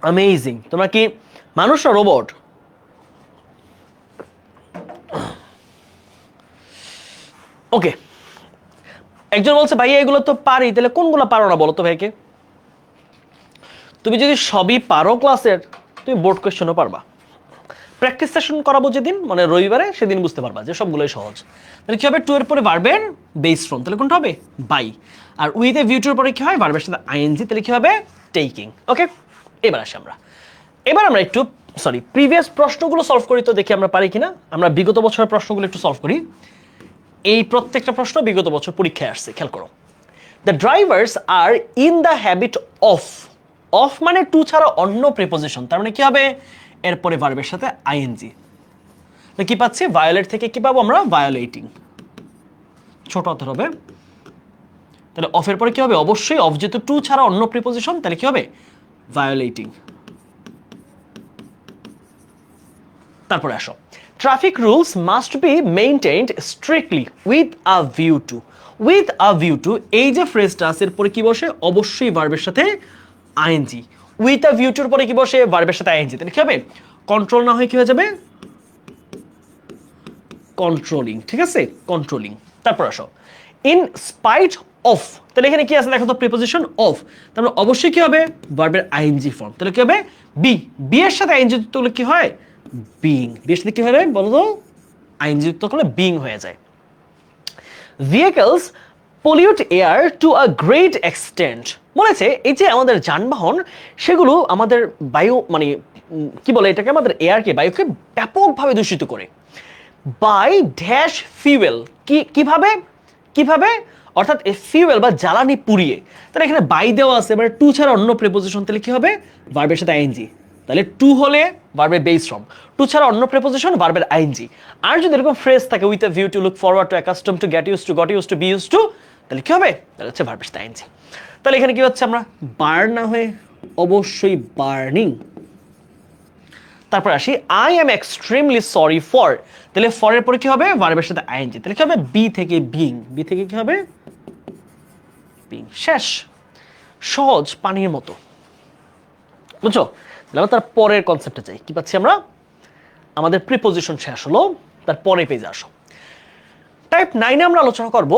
অ্যামেজিং। তোমরা কি মানুষ না রোবট? ওকে, একজন বলছে ভাইয়া এগুলো তো পারি, তাহলে কোনগুলো পারো না বলো তো ভাইকে? তুমি যদি সবই পারো ক্লাসের, তুমি বোর্ড কোয়েশ্চেনও পারবা। প্র্যাকটিস সেশন করাবো যেদিন, মানে রবিবারে, সেদিন বুঝতে পারবা যে সবগুলোই সহজ। তাহলে কি হবে? টু এর পরে ভার্বের বেস ফর্ম, তাহলে কোনটা হবে? বাই। আর উইথ এ ভিউ টুর পরে কি হয়? ভার্বের সাথে আইএনজি, তাহলে কি হবে? টেকিং। ওকে, এবার আসি আমরা একটু প্রিভিয়াস প্রশ্নগুলো সলভ করি, তো দেখি আমরা পারি কিনা। আমরা বিগত বছরের প্রশ্নগুলো একটু সলভ করি। এই প্রত্যেকটা প্রশ্ন বিগত বছর পরীক্ষায় আসছে, খেয়াল করো। The drivers are in the habit of, of মানে টু ছাড়া অন্য প্রিপোজিশন, তার মানে কি হবে? এরপরে ভার্বের সাথে আইএনজি, তো কি পাচ্ছি? ভায়োলেট থেকে কি পাবো আমরা? ভায়োলেটিং, ছোট হাতের হবে। তাহলে অফের পরে কি হবে? অবশ্যই অফ, যেহেতু টু ছাড়া অন্য প্রিপোজিশন, তাহলে কি হবে? ভায়োলেটিং। তারপরে আসো, traffic rules must be maintained strictly with a view two. With a view two, এই যে ফ্রেজটা আছে এর পরে কি বসে? অবশ্যই ভার্বের সাথে আইএনজি। উইথ আ ভিউ টুর পরে কি বসে? ভার্বের সাথে আইএনজি, তাহলে কি হবে? কন্ট্রোল না হয় কি হয়ে যাবে? কন্ট্রোলিং। ঠিক আছে, কন্ট্রোলিং। তারপর আসো, ইন স্পাইট অফ, তাহলে এখানে কি আছে দেখো তো? প্রিপোজিশন অফ, তাহলে অবশ্যই কি হবে? ভার্বের আইএনজি ফর্ম, তাহলে কি হবে? বি। বি এর সাথে আইএনজি যুক্ত হলে কি হয়? বিং। বি এর সাথে কি হবে বলো তো? আইএনজি যুক্ত করলে বিং হয়ে যায়। Vehicles pollute air to a great extent, বলেছে এই যে আমাদের যানবাহন, সেগুলো আমাদের বায়ু, মানে কি বলে এটাকে, আমাদের এয়ারকে, বায়ুকে ব্যাপকভাবে দূষিত করে। বাই ড্যাশ ফিউয়েল, কিভাবে? কিভাবে? অর্থাৎ ফিউয়েল বা জ্বালানি পুড়িয়ে। তাহলে এখানে বাই দেওয়া আছে, এবার টু ছাড়া অন্য প্রিপোজিশন, তাহলে কি হবে? ভার্বের সাথে আইএনজি, তাহলে টু হলে ভার্বের বেস ফর্ম, টু ছাড়া অন্য প্রিপোজিশন, ভার্বের আইএনজি। আর যদি এরকম ফ্রেজ থাকে with a view to, look forward to, accustom to, get use to, got use to, be use to, তাহলে কি হবে? তাহলে হচ্ছে ভার্বের সাথে আইএনজি। তাহলে এখানে কি হচ্ছে? আমরা বার্ন না হয়ে অবশ্যই বার্নিং। তারপর আসি, I am extremely sorry for, তাহলে ফর এর পরে কি হবে? ভার্বের সাথে আইএনজি, তাহলে কি হবে? বি থেকে বিং, বি থেকে কি হবে? বিং। শেষ, সহজ, পানির মতো, বুঝছো? তাহলে আমরা তার পরের কনসেপ্টে যাই। কি পাচ্ছি আমরা? আমাদের প্রিপোজিশন শেষ হলো, তার পরে পেজে আসো। টাইপ 9 আমরা আলোচনা করব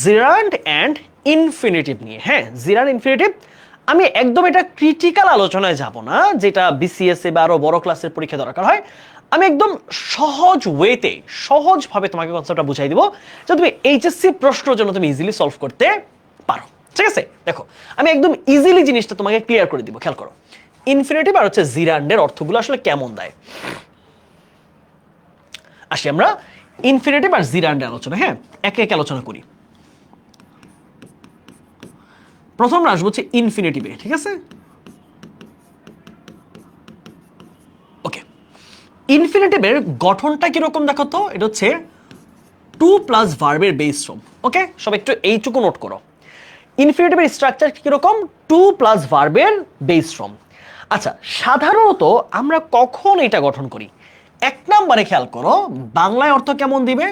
জিরান্ড অ্যান্ড ইনফিনিটিভ নিয়ে। হ্যাঁ, জিরান্ড ইনফিনিটিভ, আমি একদম এটা ক্রিটিক্যাল আলোচনায় যাব না, যেটা বিসিএস বা আরো বড় ক্লাসের পরীক্ষা দরকার হয়। আমি একদম সহজ ওয়েতে, সহজভাবে তোমাকে কনসেপ্টটা বুঝাই দিব, যে তুমি এইচএসসি প্রশ্নের জন্য তুমি ইজিলি সলভ করতে পারো। ঠিক আছে, দেখো আমি একদম ইজিলি জিনিসটা তোমাকে ক্লিয়ার করে দিব। খেয়াল করো, ইনফিনিটিভ আর হচ্ছে জিরান্ডের অর্থগুলো আসলে কেমন দেয়। আসি আমরা ইনফিনিটিভ আর জিরান্ডের আলোচনা। হ্যাঁ, একে একে আলোচনা করি। প্রথম আসবো হচ্ছে ইনফিনিটিভে। ঠিক আছে, ওকে। ইনফিনিটিভের গঠনটা কিরকম দেখো তো? এটা হচ্ছে টু প্লাস ভার্বের বেস ফর্ম। ওকে, সব একটু এইটুকু নোট করো। ইনফিনিটিভের স্ট্রাকচার কিরকম? টু প্লাস ভার্বের বেস ফর্ম। আচ্ছা, সাধারণত আমরা কখন এটা গঠন করি? 1 নম্বরে খেয়াল করো, বাংলায় অর্থ কেমন দিবে?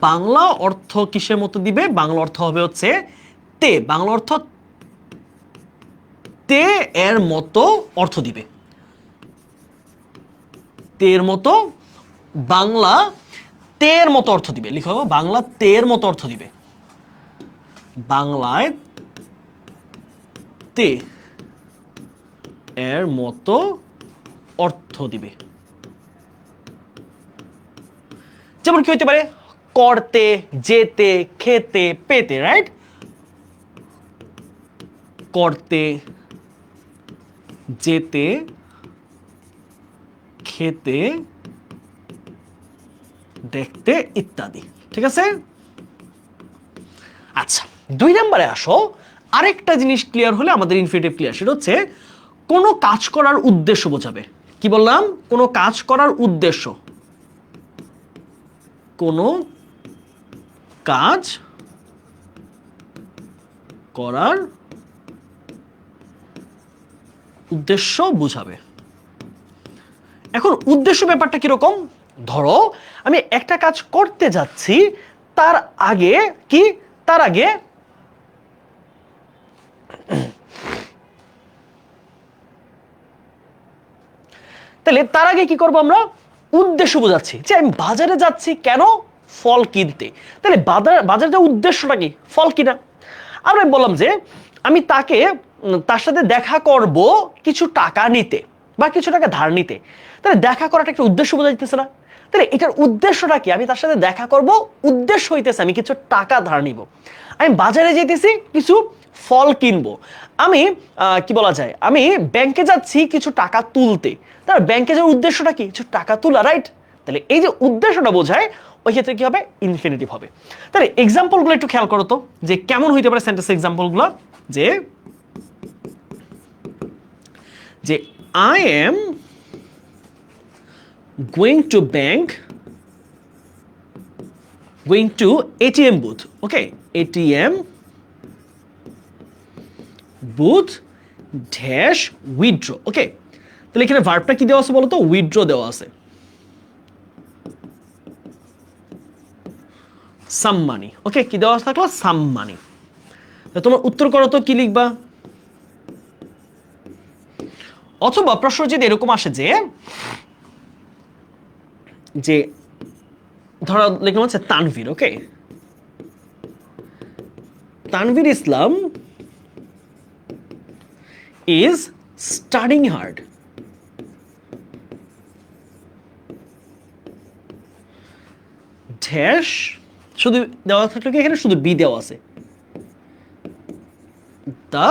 বাংলা অর্থ কিসের মতো দিবে? বাংলা অর্থ হবে হচ্ছে তে। বাংলা অর্থ তে এর মতো অর্থ দিবে। তের মতো, বাংলা তের মতো অর্থ দিবে। লিখো, বাংলা তের মতো অর্থ দিবে। বাংলায় তে এর মতো অর্থ দিবে। যেমন কি হতে পারে? করতে, যেতে, খেতে, পেতে, রাইট? করতে, যেতে, খেতে, দেখতে ইত্যাদি। ঠিক আছে? আচ্ছা, 2 নম্বরে আসো। আরেকটা জিনিস ক্লিয়ার হলে আমাদের ইনফিনিটিভ ক্লিয়ার। সেটা হচ্ছে কোনো কাজ করার উদ্দেশ্য বোঝাবে। কি বললাম? কোনো কাজ করার উদ্দেশ্য। কোনো কাজ করার উদ্দেশ্য বোঝাবে। এখন উদ্দেশ্য ব্যাপারটা কিরকম? ধরো আমি একটা কাজ করতে যাচ্ছি, তার আগে কি? তার আগে তাহলে তার আগে কি করব আমরা? উদ্দেশ্য বোঝাচ্ছি যে আমি বাজারে যাচ্ছি কেন? ফল কিনতে। তাহলে বাজারে যাওয়ার উদ্দেশ্যটা কি? ফল কিনা। আমরা বললাম যে আমি তার সাথে দেখা করব কিছু টাকা নিতে বা কিছু টাকা ধার নিতে। তাহলে দেখা করাটা একটা উদ্দেশ্য বোঝাইতেছে না? তাহলে এটার উদ্দেশ্যটা কি? আমি তার সাথে দেখা করব, উদ্দেশ্য হইতেছে আমি কিছু টাকা ধার নিব। আমি বাজারে যেতেছি কিছু ফল কিনবো। আমি কি বলা যায়, আমি ব্যাংকে যাচ্ছি কিছু টাকা তুলতে। তার ব্যাংকে যাওয়ার উদ্দেশ্যটা কি? কিছু টাকা তোলা, রাইট? তাহলে এই যে উদ্দেশ্যটা বোঝায়, ওই ক্ষেত্রে কি হবে? ইনফিনিটিভ হবে। তাহলে এক্সাম্পলগুলো একটু খেয়াল করো তো, যে কেমন হইতে পারে সেন্টেন্স এক্সাম্পলগুলো। যে যে I am going to bank, going to ATM booth. Okay, ATM booth dash withdraw. Okay, তাহলে এখানে ভার্বটা কি দেওয়া আছে বলো তো? উইথড্র দেওয়া আছে। সাম মানি। ওকে, কি দেওয়া থাকলো? সাম মানি। তোমার উত্তর করো তো, কি লিখবা? অথবা প্রশ্ন যদি এরকম আসে যে যে ধরো লিখলাম হচ্ছে তানভীর। ওকে, Tanvir Islam is studying hard. Dash শুধু দেওয়া থাকলে কি? এখানে শুধু বি দেওয়া আছে। The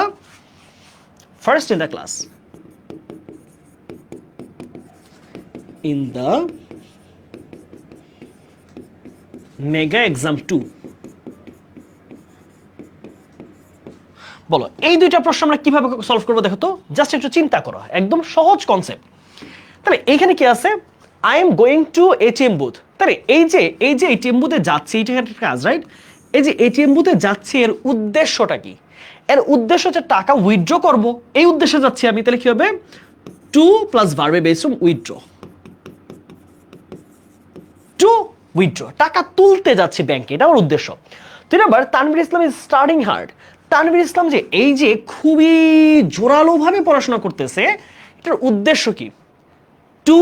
first in the class, in the mega exam 2। বলো এই দুইটা প্রশ্ন আমরা কিভাবে সলভ করবো? দেখো তো, জাস্ট একটু চিন্তা করো, একদম সহজ কনসেপ্ট। তাহলে এইখানে কি আছে? I am going to ATM booth. তাহলে এই যে এটিএম বুথে যাচ্ছি, এটা একটা কাজ, রাইট? এই যে এটিএম বুথে যাচ্ছি, এর উদ্দেশ্যটা কি? এর উদ্দেশ্য হচ্ছে টাকা উইথড্র করব, এই উদ্দেশ্যে যাচ্ছি আমি। তাহলে কি হবে? টু প্লাস ভার্বে base from withdraw. To withdraw, টাকা তুলতে যাচ্ছি ব্যাংকে, এটা আমার উদ্দেশ্য। 3 number, Tanvir Islam is studying hard. Tanvir Islam যে এই যে খুবই জোরালো ভাবে পড়াশোনা করতেছে, এটার উদ্দেশ্য কি? To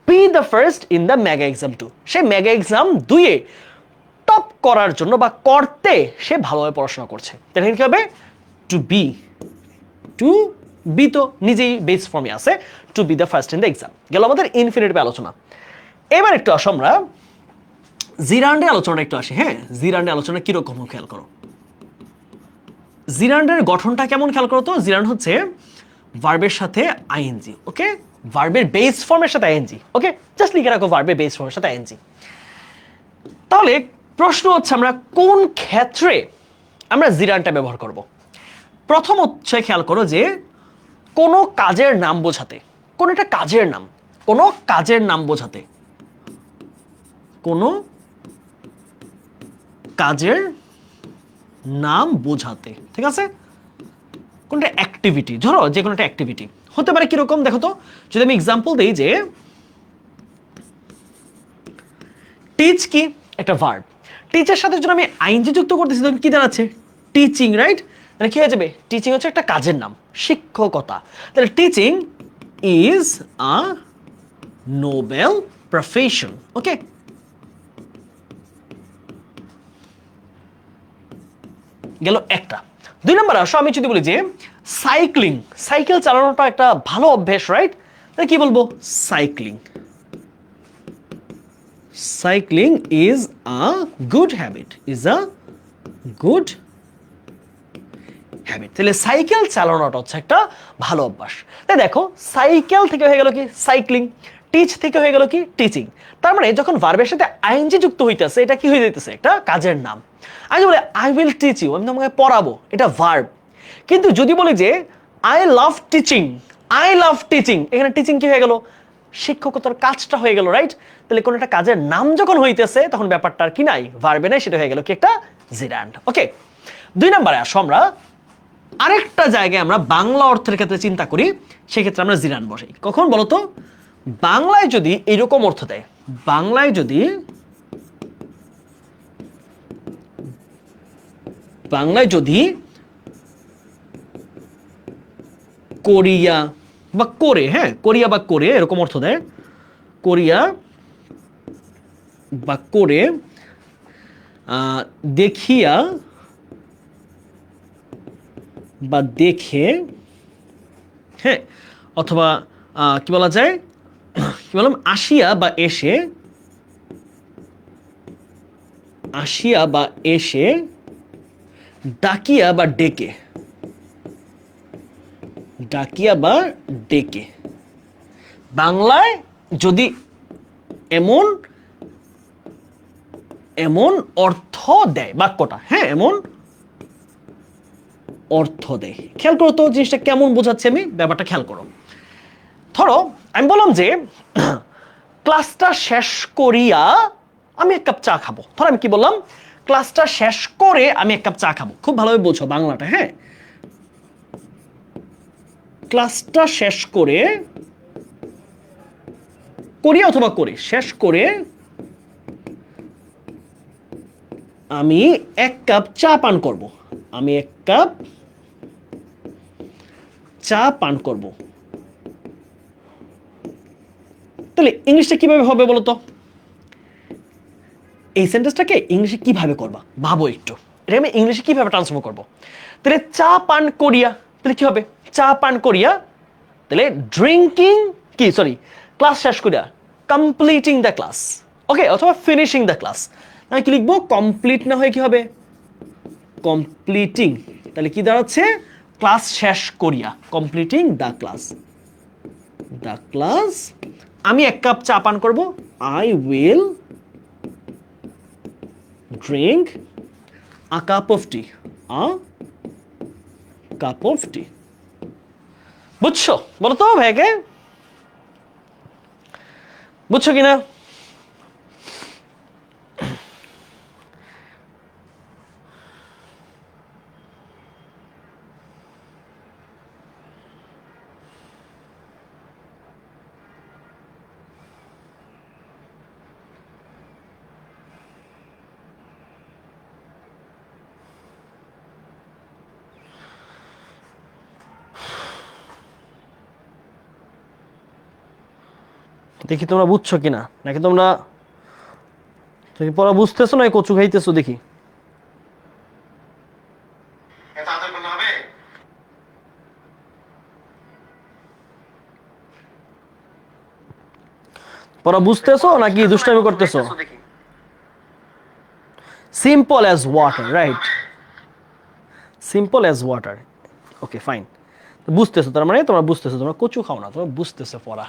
be the first in the mega exam 2। সে মেগা এক্সাম 2 এ টপ করার জন্য বা করতে সে ভালোভাবে পড়াশোনা করছে। তাহলে কি হবে? Two B. টু বি তো নিজেই বেস ফর্মে আছে, to be the first in the exam. গেল আমাদের ইনফিনিটিভ আলোচনা। এবার একটু আসো আমরা জিরান্ডে আলোচনা একটু আসি। হ্যাঁ, জিরান্ডে আলোচনা কিরকম খেয়াল করো। জিরান্ডের গঠনটা কেমন খেয়াল করো তো। জিরান্ড হচ্ছে ভার্বের সাথে আইএনজি। ওকে, ভার্বের বেস ফর্মের সাথে আইএনজি। ওকে, জাস্ট লিখে রাখো ভার্বের বেস ফর্মের সাথে আইএনজি। তাহলে প্রশ্ন হচ্ছে আমরা কোন ক্ষেত্রে আমরা জিরান্ডটা ব্যবহার করব? প্রথম হচ্ছে খেয়াল করো যে কোনো কাজের নাম বোঝাতে, কোন একটা কাজের নাম, কোনো কাজের নাম বোঝাতে, কোনো কাজের নাম বোঝাতে। ঠিক আছে? কোনটা অ্যাক্টিভিটি, ধরো যে কোনো একটা অ্যাক্টিভিটি হতে পারে কিরকম দেখো তো, যদি আমি এক্সাম্পল দিই যে টিচ কি একটা ভার্ব, টিচের সাথে যখন আমি আইনজি যুক্ত করতেছি তখন কি দাঁড়াচ্ছে টিচিং, রাইট? তাহলে কি হয়ে যাবে, টিচিং হচ্ছে একটা কাজের নাম, শিক্ষকতা। তাহলে teaching is a noble profession. Okay, গেল একটা। 2 নম্বর আসো, আমি যদি বলি যে সাইক্লিং, সাইকেল চালানোটা একটা ভালো অভ্যাস, রাইট? তাহলে কি বলবো, cycling, cycling is a good habit, is a good habit. তাহলে সাইকেল চালানোটা হচ্ছে একটা ভালো অভ্যাস। তাই দেখো সাইকেল থেকে হয়ে গেল কি সাইক্লিং, টিচ থেকে হয়ে গেল কি টিচিং। তার মানে যখন ভার্বের সাথে আইএনজি যুক্ত হইতেছে এটা কি হয়ে যাইতেছে, একটা কাজের নাম। আমি বলি আই উইল টিচ ইউ, আমি তোমাকে পড়াবো, এটা ভার্ব। কিন্তু যদি বলি যে I love teaching, I love teaching, এখানে টিচিং কি হয়ে গেল, শিক্ষকতার কাজটা হয়ে গেল, রাইট? তাহলে কোন একটা কাজের নাম যখন হইতেছে তখন ব্যাপারটা আর কি নাই, ভার্বে নাই, সেটা হয়ে গেল কি একটা জিরান্ড। ওকে, 2 নম্বরে আসো, আমরা আরেকটা জায়গায় আমরা বাংলা অর্থের ক্ষেত্রে চিন্তা করি, সেক্ষেত্রে আমরা জিরান বসাই। কখন বলতো, বাংলায় যদি এরকম অর্থ দেয়, বাংলায় যদি কোরিয়া বা করে, হ্যাঁ কোরিয়া বা করে এরকম অর্থ দেয়, কোরিয়া বা করে, দেখিয়া বা দেখে, হ্যাঁ, অথবা কি বলা যায়, কি বললাম, আসিয়া বা এসে, আসিয়া বা এসে, ডাকিয়া বা ডেকে, ডাকিয়া বা ডেকে। বাংলায় যদি এমন এমন অর্থ দেয় বাক্যটা, হ্যাঁ এমন অর্থ দেয়। খেয়াল করো তো জিনিসটা কেমন বোঝাচ্ছে, আমি ব্যাপারটা খেয়াল করো। ধরো আমি বললাম যে ক্লাসটা শেষ করিয়া আমি এক কাপ চা খাবো। ধরো আমি কি বললাম, ক্লাসটা শেষ করে আমি এক কাপ চা খাবো। খুব ভালোভাবে বোঝো বাংলাটা, হ্যাঁ, ক্লাসটা শেষ করে, করিয়া অথবা করে, শেষ করে আমি এক কাপ চা পান করব, আমি এক কাপ চা পান করব। তাহলে ইংলিশটা কিভাবে হবে বলতো, এই সেন্টেন্সটাকে ইংলিশে কিভাবে করবা ভাবো একটু, এটা আমি ইংলিশে কিভাবে ট্রান্সফার করব। তাহলে চা পান করিয়া, তাহলে কি হবে, চা পান করিয়া, তাহলে ড্রিঙ্কিং কি, সরি, ক্লাস শেষ করিয়া, কমপ্লিটিং দ্য ক্লাস। ওকে, অথবা ফিনিশিং দ্য ক্লাস। আমি কি লিখবো, কমপ্লিট না হয়ে কি হবে, কমপ্লিটিং। তাহলে কি দাঁড়াচ্ছে, ক্লাস শেষ করিয়া, completing the class, the class. আমি এক কাপ চা পান করব, I will drink a cup of tea, a cup of tea. বুঝছো বলো তো ভাইকে, বুঝছো কিনা? দেখি তোমরা বুঝছো কিনা, নাকি তোমরা পড়া বুঝতেছো না কচু খাইতেছো, দেখি। পড়া বুঝতেছো নাকি দুষ্টামি করতেছো? Simple as water, right, simple as water. Okay fine, বুঝতেছো, তার মানে তোমরা বুঝতেছো, তোমরা কচু খাও না, তোমরা বুঝতেছো পড়া।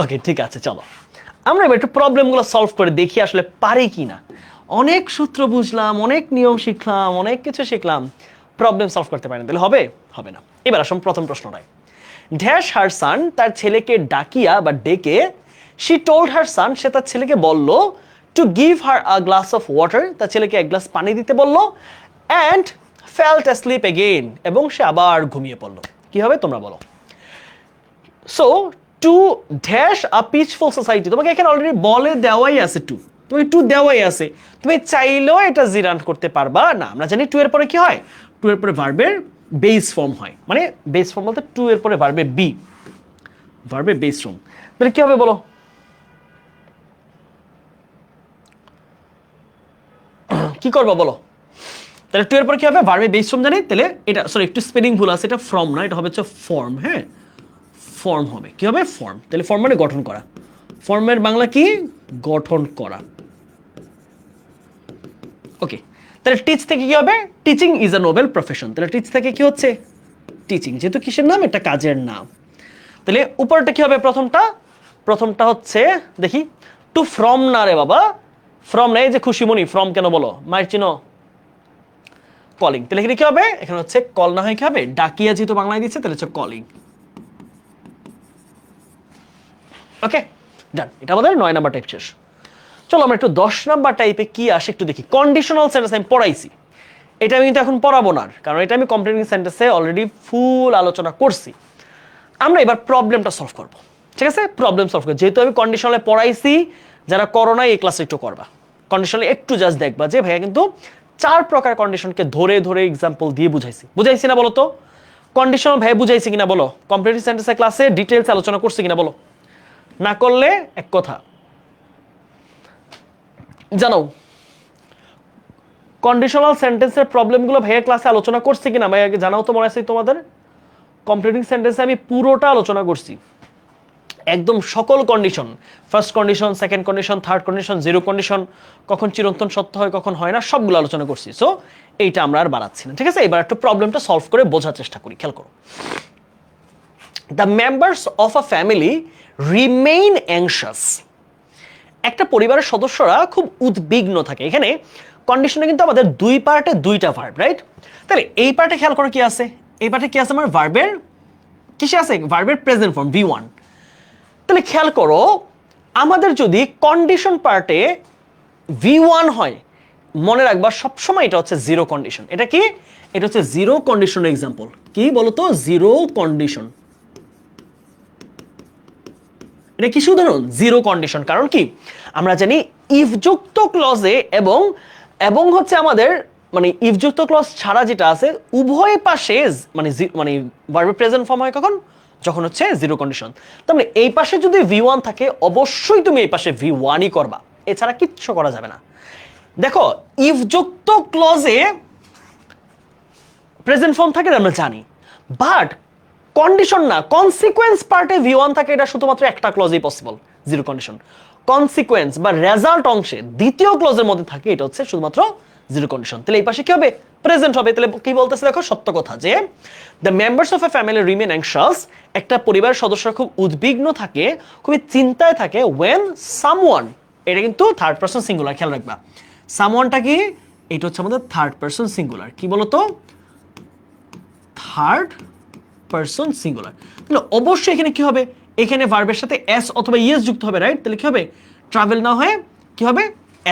ওকে ঠিক আছে, চলো আমরা এবার একটু প্রবলেমগুলো সলভ করে দেখি আসলে পারি কিনা। অনেক সূত্র বুঝলাম, অনেক নিয়ম শিখলাম, অনেক কিছু শিখলাম, প্রবলেম সলভ করতে পারি না, তাহলে হবে, হবে না। এবার আসুন প্রথম প্রশ্নটায়। ড্যাশ হার সান, তার ছেলেকে ডাকিয়া বা ডেকে, শি টোল্ড হার সান, সে তার ছেলেকে বলল, to give her a glass of water, তার ছেলেকে এক গ্লাস পানি দিতে বলল, অ্যান্ড felt asleep again, এবং সে আবার ঘুমিয়ে পড়লো। কি হবে তোমরা বলো? So to dash a peaceful society, তোমাকে এখানে অলরেডি বলে দেওয়াই আছে টু, তুমি টু দেওয়াই আছে, তুমি চাইলেও এটা জিরান করতে পারবা না। আমরা জানি টু এর পরে কি হয়, টু এর পরে ভার্বের বেস ফর্ম হয়, মানে বেস ফর্ম বলতে টু এর পরে ভার্বের বি, ভার্বের বেস ফর্ম। তাহলে কি হবে বলো? কি করবা বলো? তাহলে টু এর পরে কি হবে, ভার্বের বেস ফর্ম জানি, তাহলে এটা সরি একটু স্পেলিং ভুল আছে, এটা ফর্ম না, এটা হবে হচ্ছে ফর্ম। হ্যাঁ, ফর্ম হবে, কি হবে ফর্ম। তাহলে ফর্ম মানে গঠন করা, ফর্মের বাংলা কি, গঠন করা। ওকে, তাহলে টিচ থেকে কি হবে, teaching is a noble profession. তাহলে টিচ থেকে কি হচ্ছে, টিচিং, যেহেতু কিসের নাম, এটা কাজের নাম। তাহলে উপরটা কি হবে, প্রথমটা হচ্ছে দেখি, টু ফ্রম না রে বাবা, ফ্রম না, এই যে খুশিমণি, ফ্রম কেন বলো, মায়ের চিনো, কলিং। তাহলে এখানে কি হবে, এখানে হচ্ছে কল না হয় কি হবে, ডাকিয়া, যেহেতু বাংলায় দিচ্ছে তাহলে হচ্ছে কলিং। ওকে ডান, এটা আমাদের 9 নাম্বার টাইপ শেষ। চলো আমরা একটু 10 নাম্বার টাইপে কি আসে একটু দেখি। কন্ডিশনাল সেন্টেন্স আমি পড়াইছি, এটা আমি কিন্তু এখন পড়াবো না, কারণ এটা আমি কমপ্লিটিং সেন্টেন্সে অলরেডি ফুল আলোচনা করছি। আমরা এবার প্রবলেমটা সলভ করব, ঠিক আছে? প্রবলেম সলভ করব, যেহেতু আমি কন্ডিশনালে পড়াইছি, যারা করো না এই ক্লাসে একটু করবা। কন্ডিশনালে একটু জাস্ট দেখবা যে ভাইয়া কিন্তু 4 প্রকার কন্ডিশনকে ধরে ধরে এক্সাম্পল দিয়ে বুঝাইছি না বলো তো? কন্ডিশনাল ভাইয়া বুঝাইছি কিনা বলো? কমপ্লিটিং সেন্টেন্সের ক্লাসে ডিটেইলস আলোচনা করছি কিনা বলো? না করলে এক কথা জানো, কন্ডিশনাল সেন্টেন্সের প্রবলেমগুলো ভাইয়া ক্লাসে আলোচনা করছি কিনা ভাইয়াকে জানাও তো, মনে আছে তোমাদের? কমপ্লিটিং সেন্টেন্সে আমি পুরোটা আলোচনা করছি, একদম সকল condition, first condition, second condition, third condition, zero condition, কখন চিরন্তন সত্য হয় কখন হয় না, সবগুলো আলোচনা করছি। সো এইটা আমরা আর বাড়াচ্ছি না, ঠিক আছে? এবার একটু প্রবলেমটা সলভ করে বোঝার চেষ্টা করি, খেয়াল করো। The members of a family remain anxious, একটা পরিবারের সদস্যরা খুব উদ্বিগ্ন থাকে। এখানে কন্ডিশনে কিন্তু আমাদের দুই পার্টে দুইটা ভার্ব, রাইট? তাহলে এই পার্টে খেয়াল করো কি আছে, এই পার্টে কি আছে আমার, ভার্বের কিসে আছে, ভার্বের প্রেজেন্ট ফর্ম V1। তাহলে খেয়াল করো, আমাদের যদি কন্ডিশন পার্টে V1 হয়, মনে রাখবা সবসময় এটা হচ্ছে জিরো কন্ডিশন। এটা কি, এটা হচ্ছে জিরো কন্ডিশন এক্সাম্পল। কি বলতো, জিরো কন্ডিশন। এটা কি উদাহরণ, জিরো কন্ডিশন। কারণ কি, আমরা জানি ইফ যুক্ত ক্লজে এবং হচ্ছে আমাদের মানে ইফ যুক্ত ক্লজ ছাড়া যেটা আছে উভয় পাশে মানে ভার্বের প্রেজেন্ট ফর্ম হয় কখন, যখন হচ্ছে জিরো কন্ডিশন। তার মানে এই পাশে যদি V1 থাকে অবশ্যই তুমি এই পাশে V1ই করবা, এছাড়া কিচ্ছু করা যাবে না। দেখো ইফ যুক্ত ক্লজে প্রেজেন্ট ফর্ম থাকে আমরা জানি, বাট কন্ডিশন না, কনসিকোয়েন্স পার্টে V1 থাকে, এটা শুধুমাত্র একটা ক্লজেই পসিবল, জিরো কন্ডিশন। কনসিকোয়েন্স বা রেজাল্ট অংশে দ্বিতীয় ক্লজের মধ্যে থাকে, এটা হচ্ছে শুধুমাত্র জিরো কন্ডিশন। তাহলে এই পাশে কি হবে, প্রেজেন্ট হবে। তাহলে কি বলতেছে দেখো, সত্য কথা যে the members of A family remain anxious, একটা পরিবারের সদস্যরা খুব উদ্বিগ্ন থাকে, খুবই চিন্তায় থাকে, ওয়েন সামওয়ান, এটা কিন্তু থার্ড পারসন সিঙ্গুলার, খেয়াল রাখবা। সামওয়ানটা কি, এটা হচ্ছে আমাদের থার্ড পারসন সিঙ্গুলার। কি বলতো, থার্ড পারসন সিঙ্গুলার। তাহলে অবশ্যই এখানে কি হবে, এখানে ভার্বের সাথে এস অথবা ইএস যুক্ত হবে, রাইট? তাহলে কি হবে, ট্রাভেল না হয়ে কি হবে,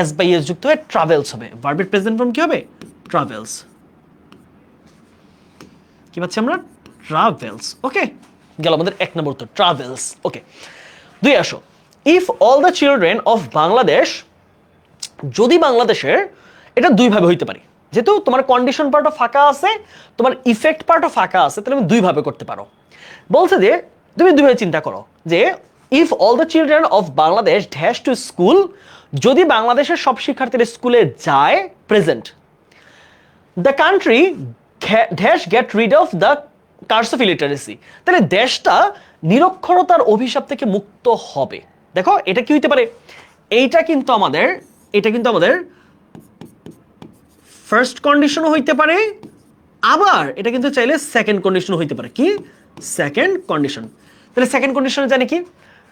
এস বাই এস যুক্ত হয়ে ট্রাভেলস হবে। ভার্বের প্রেজেন্ট ফর্ম কি হবে, ট্রাভেলস। কি পাচ্ছি আমরা, ট্রাভেলস। ওকে, গেল আমাদের এক নম্বর উত্তর, ট্রাভেলস। ওকে, দুই আসো, if all the children of Bangladesh, যদি বাংলাদেশের, এটা দুই ভাবে হইতে পারে, যেহেতু তোমার কন্ডিশন পার্টও ফাঁকা আছে, তোমার ইফেক্ট পার্টও ফাঁকা আছে, তাহলে তুমি দুই ভাবে করতে পারো। বলছে যে তুমি দুইভাবে চিন্তা করো যে if all the children of Bangladesh dash to school, যদি বাংলাদেশের সব শিক্ষার্থীরা স্কুলে যায়, present, the country dash get rid of the curse of illiteracy, তাহলে দেশটা নিরক্ষরতার অভিশাপ থেকে মুক্ত হবে। দেখো এটা কি হইতে পারে, এটা কিন্তু আমাদের ফার্স্ট কন্ডিশনও হইতে পারে, আবার এটা কিন্তু চাইলে সেকেন্ড কন্ডিশন হইতে পারে। কি, সেকেন্ড কন্ডিশন। তাহলে সেকেন্ড কন্ডিশনে জানি কি,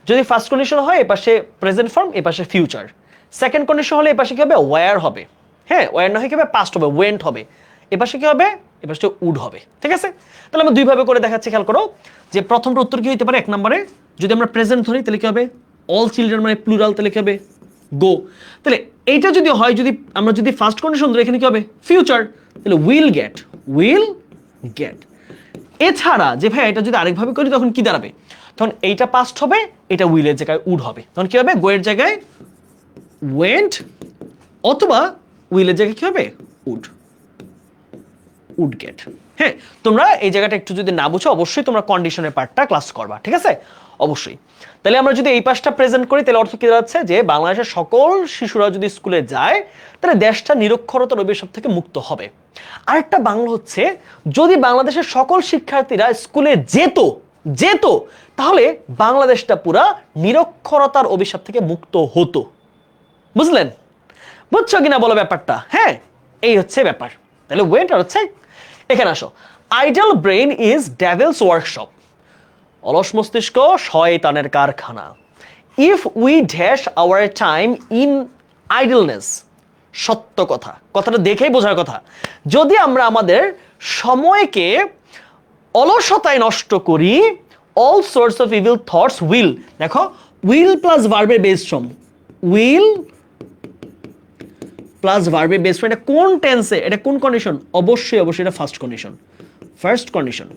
যদি ফার্স্ট কন্ডিশন হয় এপাশে প্রেজেন্ট ফর্ম, এপাশে ফিউচার। সেকেন্ড কন্ডিশন হলে এপাশে কি হবে, ওয়্যার হবে। হ্যাঁ, ওয়্যার না হয় কি হবে, পাস্ট হবে, ওয়েন্ট হবে। এপাশে কি হবে, এপাশে উড হবে। ঠিক আছে, তাহলে আমরা দুইভাবে করে দেখাচ্ছি, খেয়াল করো যে প্রথমটা উত্তর কি হইতে পারে, এক নম্বরে যদি আমরা প্রেজেন্ট ধরি তাহলে কি হবে, অল চিলড্রেন মানে প্লুরাল, তাহলে কি হবে, গো। তাহলে এইটা যদি হয়, আমরা যদি ফার্স্ট কন্ডিশন ধরি, এখানে কি হবে, ফিউচার, তাহলে উইল গেট, উইল গেট। এছাড়া যে ভাই এটা যদি আরেকভাবে করি তখন কি দাঁড়াবে, তখন এইটা পাস্ট হবে, এটা উইলের জায়গায় উড হবে, তখন কি হবে গোয়ের জায়গায় ওয়েন্ট, অথবা উইলের জায়গায় কি হবে উড, উড গেট। হ্যাঁ, তোমরা এই জায়গাটা একটু যদি না বুঝো অবশ্যই তোমরা কন্ডিশনের পার্টটা ক্লাস করবা, ঠিক আছে, অবশ্যই। তাহলে আমরা যদি এই পাশটা প্রেজেন্ট করি তাহলে অর্থ কি দাঁড়াচ্ছে যে বাংলাদেশের সকল শিশুরা যদি স্কুলে যায় তাহলে দেশটা নিরক্ষরতার অভিশাপ থেকে মুক্ত হবে। আরেকটা বাংলা হচ্ছে যদি বাংলাদেশের সকল শিক্ষার্থীরা স্কুলে যেত তাহলে বাংলাদেশটা পুরা নিরক্ষরতার অভিশাপ থেকে মুক্ত হতো। বুঝলেন, বুঝছো কিনা বলো ব্যাপারটা? হ্যাঁ, এই হচ্ছে ব্যাপার। তাহলে ওয়েন্টার হচ্ছে, এখানে আসো, idol brain is Devil's workshop, অলস মস্তিষ্ক শয়তানের কারখানা। If we dash our time in idleness, সত্য কথা, কথাটা দেখেই বোঝার কথা, যদি আমরা আমাদের সময়কে অলসতায় নষ্ট করি, all source of evil thoughts will, দেখো উইল প্লাস ভার্বের বেস ফর্ম, উইল প্লাস ভার্বের বেস ফর্ম, এটা কোন টেন্সে, এটা কোন কন্ডিশন, অবশ্যই এটা ফার্স্ট কন্ডিশন। ফার্স্ট কন্ডিশন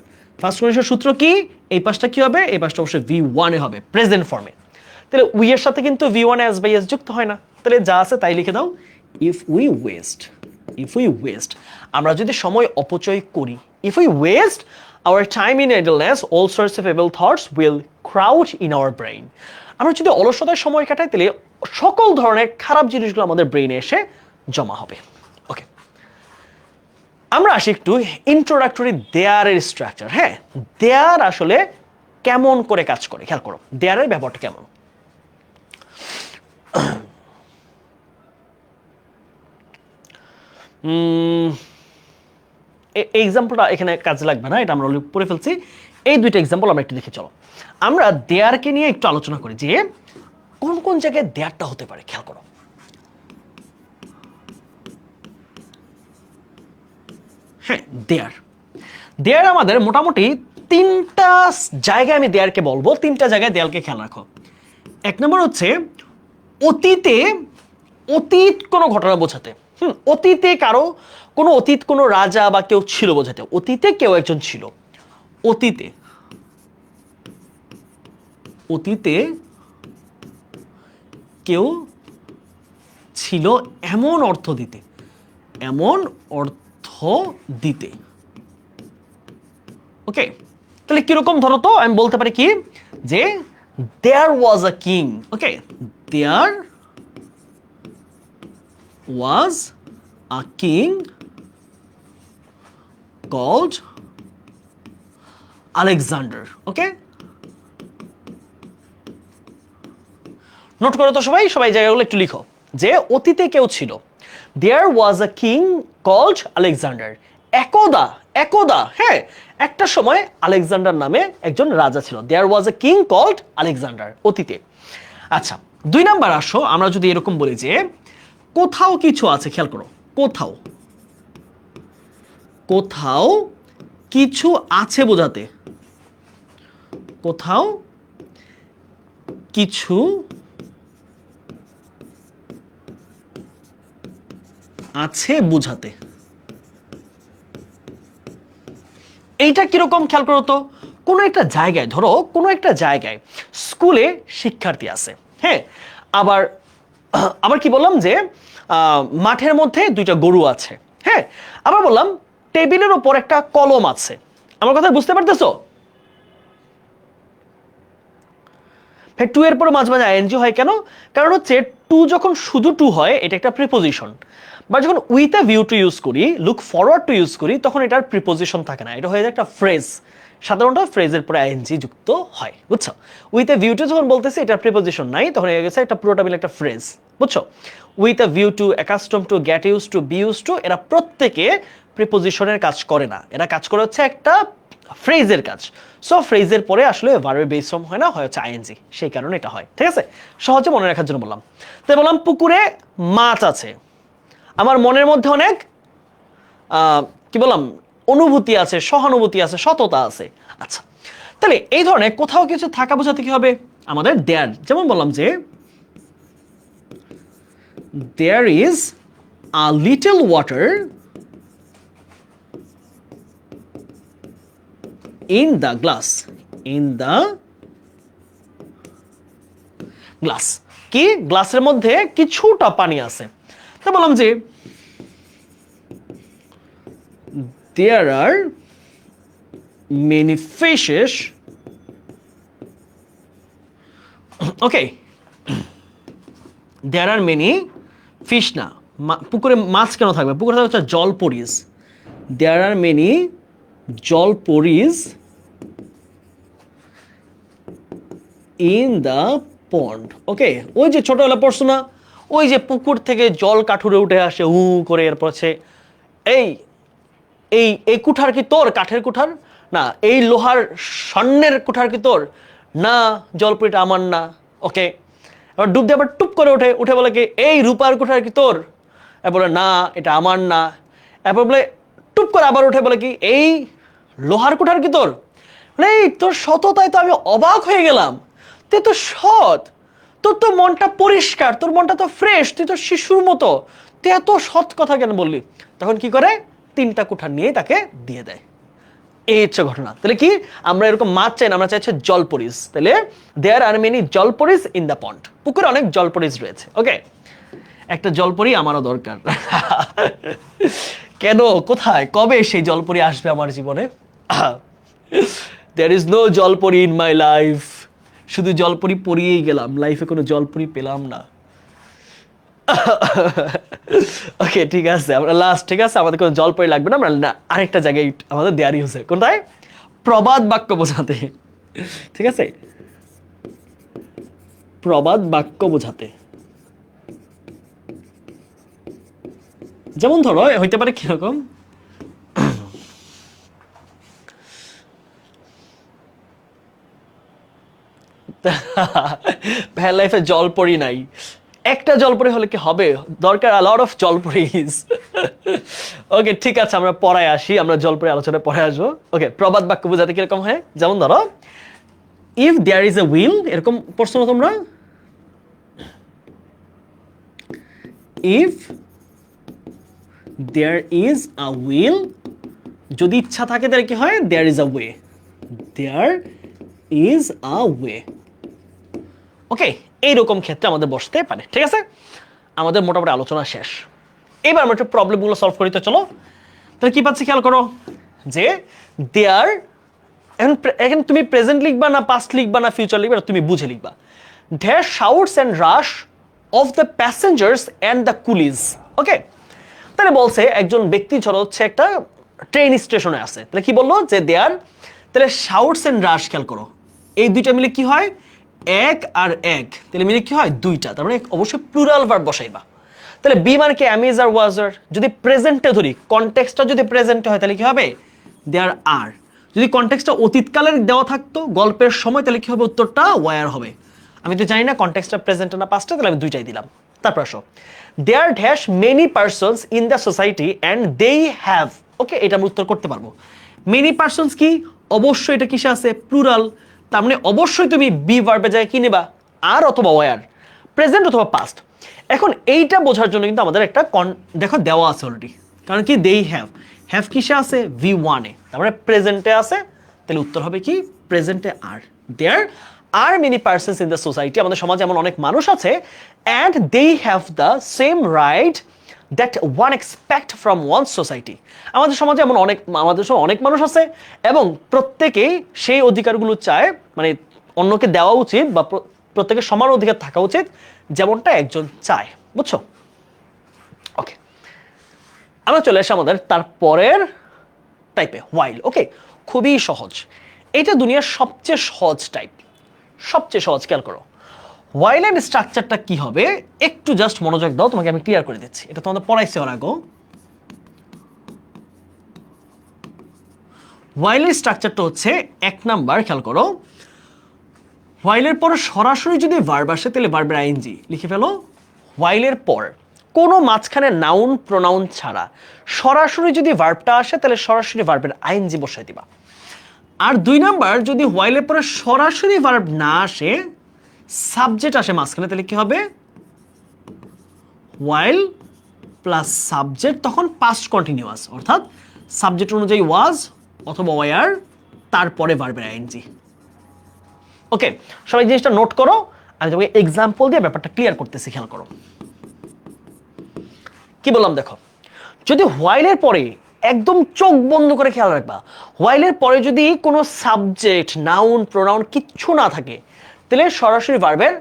সূত্র কি, এই পাশটা কি হবে, এই পাশটা অবশ্যই V1 এ হবে, প্রেজেন্ট ফর্মে। তাহলে উই এর সাথে কিন্তু V1 এস বাই এস যুক্ত হয় না, তাহলে যা আছে তাই লিখে দাও, ইফ উই ওয়েস্ট, আমরা যদি সময় অপচয় করি, if we waste our time in idleness, all sorts of evil thoughts will crowd in our brain, আমরা যদি অলসতায় সময় কাটাই তাহলে সকল ধরনের খারাপ জিনিসগুলো আমাদের ব্রেইনে এসে জমা হবে। ওকে, আমরা আসি একটু ইন্ট্রোডাক্টরি দেয়ারের স্ট্রাকচার। হ্যাঁ, দেয়ার আসলে কেমন করে কাজ করে খেয়াল করো, দেয়ারের ব্যাপারটা কেমন। এই এক্সাম্পলটা এখানে কাজে লাগবে না, এটা আমরা অলরেডি পড়ে ফেলছি। এই দুইটা এক্সাম্পল আমরা একটু দেখে চলো। আমরা দেয়ারকে নিয়ে একটু আলোচনা করি যে কোন কোন জায়গায় দেয়ারটা হতে পারে, খেয়াল করো। হ্যাঁ, দেয়ার আমাদের মোটামুটি তিনটা জায়গায় আমি দেয়ারকে বলবো, তিনটা জায়গায় দেয়ালকে খেয়াল রাখো। এক নম্বর হচ্ছে অতীত কোনো ঘটনা বোঝাতে, অতীতে কোনো রাজা বা কেউ ছিল বোঝাতে, অতীতে কেউ একজন ছিল, অতীতে কেউ ছিল এমন অর্থ দিতে। ওকে, তাহলে কিরকম ধরো তো, আমি বলতে পারি কি যে there was a king, okay, there was a king called Alexander, okay, note করো তো সবাই জায়গাগুলো একটু লিখো যে অতীতে কেউ ছিল, there was a king called Alexander, একদা, হ্যাঁ, একটা সময় আলেকজান্ডার নামে একজন রাজা ছিল, there was a king called Alexander, অতীতে। আচ্ছা, দুই নাম্বার আসো, আমরা যদি এরকম বলি যে কোথাও কিছু আছে, খেয়াল করো, কোথাও কিছু আছে বোঝাতে, কোথাও কিছু আছে বোঝাতে, এইটা কিরকম খেয়াল করো তো, কোনো একটা জায়গায়, ধরো কোনো একটা জায়গায় স্কুলে শিক্ষার্থী আছে, হ্যাঁ, আবার কি বললাম যে মাঠের মধ্যে দুইটা গরু আছে, হ্যাঁ, আবার বললাম টেবিলের উপর একটা কলম আছে। আমার কথা বুঝতে পারতেছো? টু এর পরে মাঝে মাঝে আইএনজি হয় কেন? কারণ হচ্ছে টু যখন শুধু টু হয় এটা একটা প্রিপোজিশন, বা যখন with a view to use করি, লুক ফরওয়ার্ড টু ইউজ করি, তখন এটার প্রিপোজিশন থাকে না, এটা হয়ে যায় একটা ফ্রেজ। সাধারণত ফ্রেজের পরে আইএনজি যুক্ত হয়, বুঝছো? উইথ আ ভিউ টু যখন বলতেছি এটার প্রিপোজিশন নাই, তখন হয়ে গেছে এটা পুরোটা মিলে একটা ফ্রেজ, বুঝছো? With a view to, accustom to, get use to, be use to, এরা প্রত্যেকে প্রিপোজিশনের কাজ করে না, এরা কাজ করে হচ্ছে একটা ফ্রেজের কাজ। সো ফ্রেজের পরে আসলে ভার্বের বেস ফর্ম হয় না, হয় হচ্ছে আইএনজি, সেই কারণে এটা হয়, ঠিক আছে? সহজে মনে রাখার জন্য বললাম। তাই বললাম পুকুরে মাছ আছে, আমার মনের মধ্যে অনেক কি বললাম অনুভূতি আছে, সহানুভূতি আছে, সততা আছে। আচ্ছা, তাহলে এই ধরনের কোথাও কিছু থাকা বোঝাতে কি হবে, আমাদের দেয়ার, যেমন বললাম যে there is a little water in the glass, in the glass, কি গ্লাসের মধ্যে কিছুটা পানি আছে। তা বললাম যে there are many fishes, okay, there are many fish না, পুকুরে মাছ কেন থাকবে, পুকুরে থাকবে হচ্ছে জলপরিস, there are many জলপরিস in the pond, ওকে। ওই যে ছোটবেলা পড়ছো না, ওই যে পুকুর থেকে জল কাঠুরে উঠে আসে হু করে, এরপর হচ্ছে এই এই এই কুঠার কি তোর, কাঠের কুঠার না, এই লোহার স্বর্ণের কুঠার কি তোর না, জলপরিটা আমার না, ওকে। এবার ডুব দিয়ে আবার টুপ করে ওঠে, উঠে বলে কি এই রূপার কুঠার কি তোর, বলে না এটা আমার না, এরপর বলে টুপ করে আবার উঠে বলে কি এই লোহার কুঠার কি তোর, এই তোর সততায় তো আমি অবাক হয়ে গেলাম, তুই তো সৎ, তোর তো মনটা পরিষ্কার, তোর মনটা তো ফ্রেশ, তুই তো শিশুর মতো, তুই এত সৎ কথা কেন বললি। তখন কি করে 3টা কুঠার নিয়ে তাকে দিয়ে দেয়। এই হচ্ছে ঘটনা। তাহলে কি আমরা এরকম মাছ চাই না, আমরা চাইছি জলপরিস। তাহলে দেয়ার আর মেনি জলপরিস ইন দ্য পন্ড, পুকুরে অনেক জলপরিস রয়েছে, ওকে। একটা জলপরি আমারও দরকার। কেন, কোথায়, কবে সেই জলপরি আসবে আমার জীবনে? দেয়ার ইজ নো জলপরি ইন মাই লাইফ, শুধু জলপরি পরিয়েই গেলাম, লাইফে কোনো জলপরি পেলাম না। ওকে ঠিক আছে, আমরা লাস্ট, ঠিক আছে, আমাদের কোনো জলপরি লাগবে না, আমরা আরেকটা জায়গায় আমাদের দেয়ারি হচ্ছে, কোনটায়, প্রবাদ বাক্য বোঝাতে, ঠিক আছে, প্রবাদ বাক্য বোঝাতে। যেমন ধরো হইতে পারে কিরকম, ভাইয়ের লাইফে জলপরি নাই, একটা জলপরি হলে কি হবে, দরকার লট অফ জলপরিস। ওকে ঠিক আছে, আমরা পড়ায় আসি, আমরা জলপরি আলোচনায় পরে আসবো। ওকে, প্রবাদ বাক্য বোঝাতে কিরকম হয়, যেমন ধরো if there is a will, এরকম প্রশ্ন তোমরা, if there is a will, যদি ইচ্ছা থাকে তাহলে কি হয়, there is a way, there is a way, okay. এইরকম ক্ষেত্রে আমাদের বসতে পারে, ঠিক আছে। আমাদের মোটামুটি আলোচনা শেষ, এবার আমরা একটু প্রবলেমগুলো সলভ করিতে চলো। তাহলে কি পাচ্ছি খেয়াল করো, যে দেয়ার, এখন তুমি প্রেজেন্ট লিখবা না পাস্ট লিখবা না ফিউচার লিখবা, তুমি বুঝে লিখবা। There shouts and rush of the passengers and the coolies, okay. তাহলে বলছে একজন ব্যক্তি ধরো হচ্ছে একটা ট্রেন স্টেশনে আছে, তাহলে কি বললো যে দেয়ার, তাহলে শাউটস এন্ড রাশ, খেয়াল করো এই দুইটা মিলে কি হয়, এক আর এক, তাহলে মিলে কি হয় 2টা, তার মানে অবশ্যই প্লুরাল ভার্ব বসাইবা। তাহলে বি মানে কি অ্যাম ইজ আর ওয়াজ আর, যদি প্রেজেন্টে ধরি, কনটেক্সটটা যদি প্রেজেন্টে হয় তাহলে কি হবে দেয়ার আর, যদি কনটেক্সটটা অতীতকালের দেওয়া থাকতো গল্পের সময় তাহলে কি হবে, উত্তরটা ওয়ার হবে। আমি তো জানি না কনটেক্সটটা প্রেজেন্টে না পাস্টে, তাহলে আমি 2টাই দিলাম। তারপর আসো, there dash many persons in the society and they have, okay, এটা আমি উত্তর করতে পারবো। মেনি পারসনস কি, অবশ্যই এটা কিসে আছে, প্লুরাল, তার মানে অবশ্যই তুমি বি ভার্বে জায়গায় কি নেবা, আর অথবা ওয়ার, প্রেজেন্ট অথবা পাস্ট। এখন এইটা বোঝার জন্য কিন্তু আমাদের একটা দেখো দেওয়া আছে অলরেডি, কারণ কি দেই হ্যাভ, হ্যাভ কিসে আছে V1-এ, তার মানে প্রেজেন্টে আছে, তাহলে উত্তর হবে কি প্রেজেন্টে are. There are many persons in the society, আমাদের সমাজে এমন অনেক মানুষ আছে, and they have the same right that one expect from one society, আমাদের সমাজে এমন অনেক মানুষ আছে এবং প্রত্যেকেই সেই অধিকারগুলো চায়, মানে অন্যকে দেওয়া উচিত বা প্রত্যেকের সমান অধিকার থাকা উচিত যেমনটা একজন চায়, বুঝছো? ওকে, আমরা চলে আসি আমাদের তারপরের টাইপে, হোয়াইল, ওকে। খুবই সহজ, এটা দুনিয়ার সবচেয়ে সহজ টাইপ, সবচেয়ে সহজ, খেয়াল করো হোয়াইলের স্ট্রাকচারটা কি হবে, একটু জাস্ট মনোযোগ দাও, তোমাকে আমি ক্লিয়ার করে দিচ্ছি, এটা তোমাদের পড়াইছি ওর আগে। হোয়াইলের স্ট্রাকচারটা হচ্ছে 1 নাম্বার, খেয়াল করো, হোয়াইলের পর সরাসরি যদি ভার্ব আসে তাহলে ভার্বের আইএনজি লিখে ফেলো, হোয়াইলের পর কোনো মাঝখানে নাউন প্রোনাউন ছাড়া সরাসরি যদি ভার্বটা আসে তাহলে সরাসরি ভার্বের আইএনজি বসাই দিবা। আর 2 নাম্বার, যদি হোয়াইলের পরে সরাসরি ভার্ব না আসে, সাবজেক্ট আসে মাঝখানে, তাহলে কি হবে হোয়াইল প্লাস সাবজেক্ট, তখন পাস্ট কন্টিনিউয়াস, অর্থাৎ সাবজেক্ট অনুযায়ী ওয়াজ অথবা ওয়ার তারপরে ভার্বের আইএনজি। ওকে, সবাই জিনিসটা নোট করো, আমি তোমাকে এক্সাম্পল দিয়ে ব্যাপারটা ক্লিয়ার করতেছি, খেয়াল করো কি বললাম। দেখো, যদি হোয়াইলের পরে একদম চোখ বন্ধ করে খেয়াল রাখবা, হোয়াইলের পরে যদি কোনো সাবজেক্ট, নাউন, প্রোনাউন কিচ্ছু না থাকে, তাহলে সরাসরি ভার্বের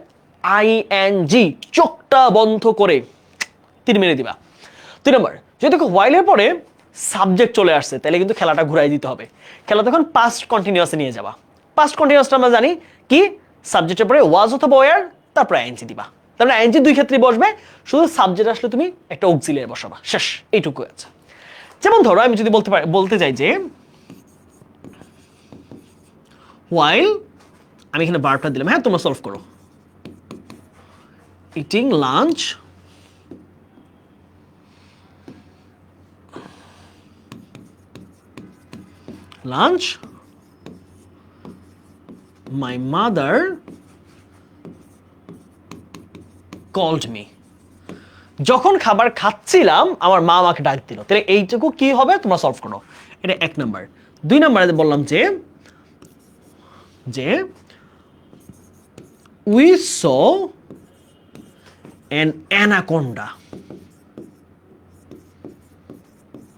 আইএনজি, চোখটা বন্ধ করে তীর মেরে দিবা। 2 নম্বর, যদি দেখো হোয়াইলের পরে সাবজেক্ট চলে আসছে, তাহলে কিন্তু খেলাটা ঘুরাই দিতে হবে। খেলা তখন পাস্ট কন্টিনিউয়াসে নিয়ে যাবা। পাস্ট কন্টিনিউয়াসটা আমরা জানি কি, সাবজেক্টের পরে ওয়াজ অথবা ওয়ার, তারপরে আইএনজি দিবা। তারপরে আইএনজি 2 ক্ষেত্রে বসবে, শুধু সাবজেক্ট আসলে তুমি একটা অক্সিলিয়ারি বসাবা, শেষ, এইটুকু আছে। যেমন ধরো আমি যদি বলতে চাই যে হোয়াইল, আমি এখানে ভার্বটা দিলাম, হ্যাঁ তোমরা সলভ করো। Eating lunch my mother called me. যখন খাবার খাচ্ছিলাম আমার মা আমাকে ডাক দিল। তাহলে এইটুকু কি হবে তোমরা সলভ করো। এটা 1 নাম্বার। 2 নাম্বারে বললাম যে we saw an anaconda,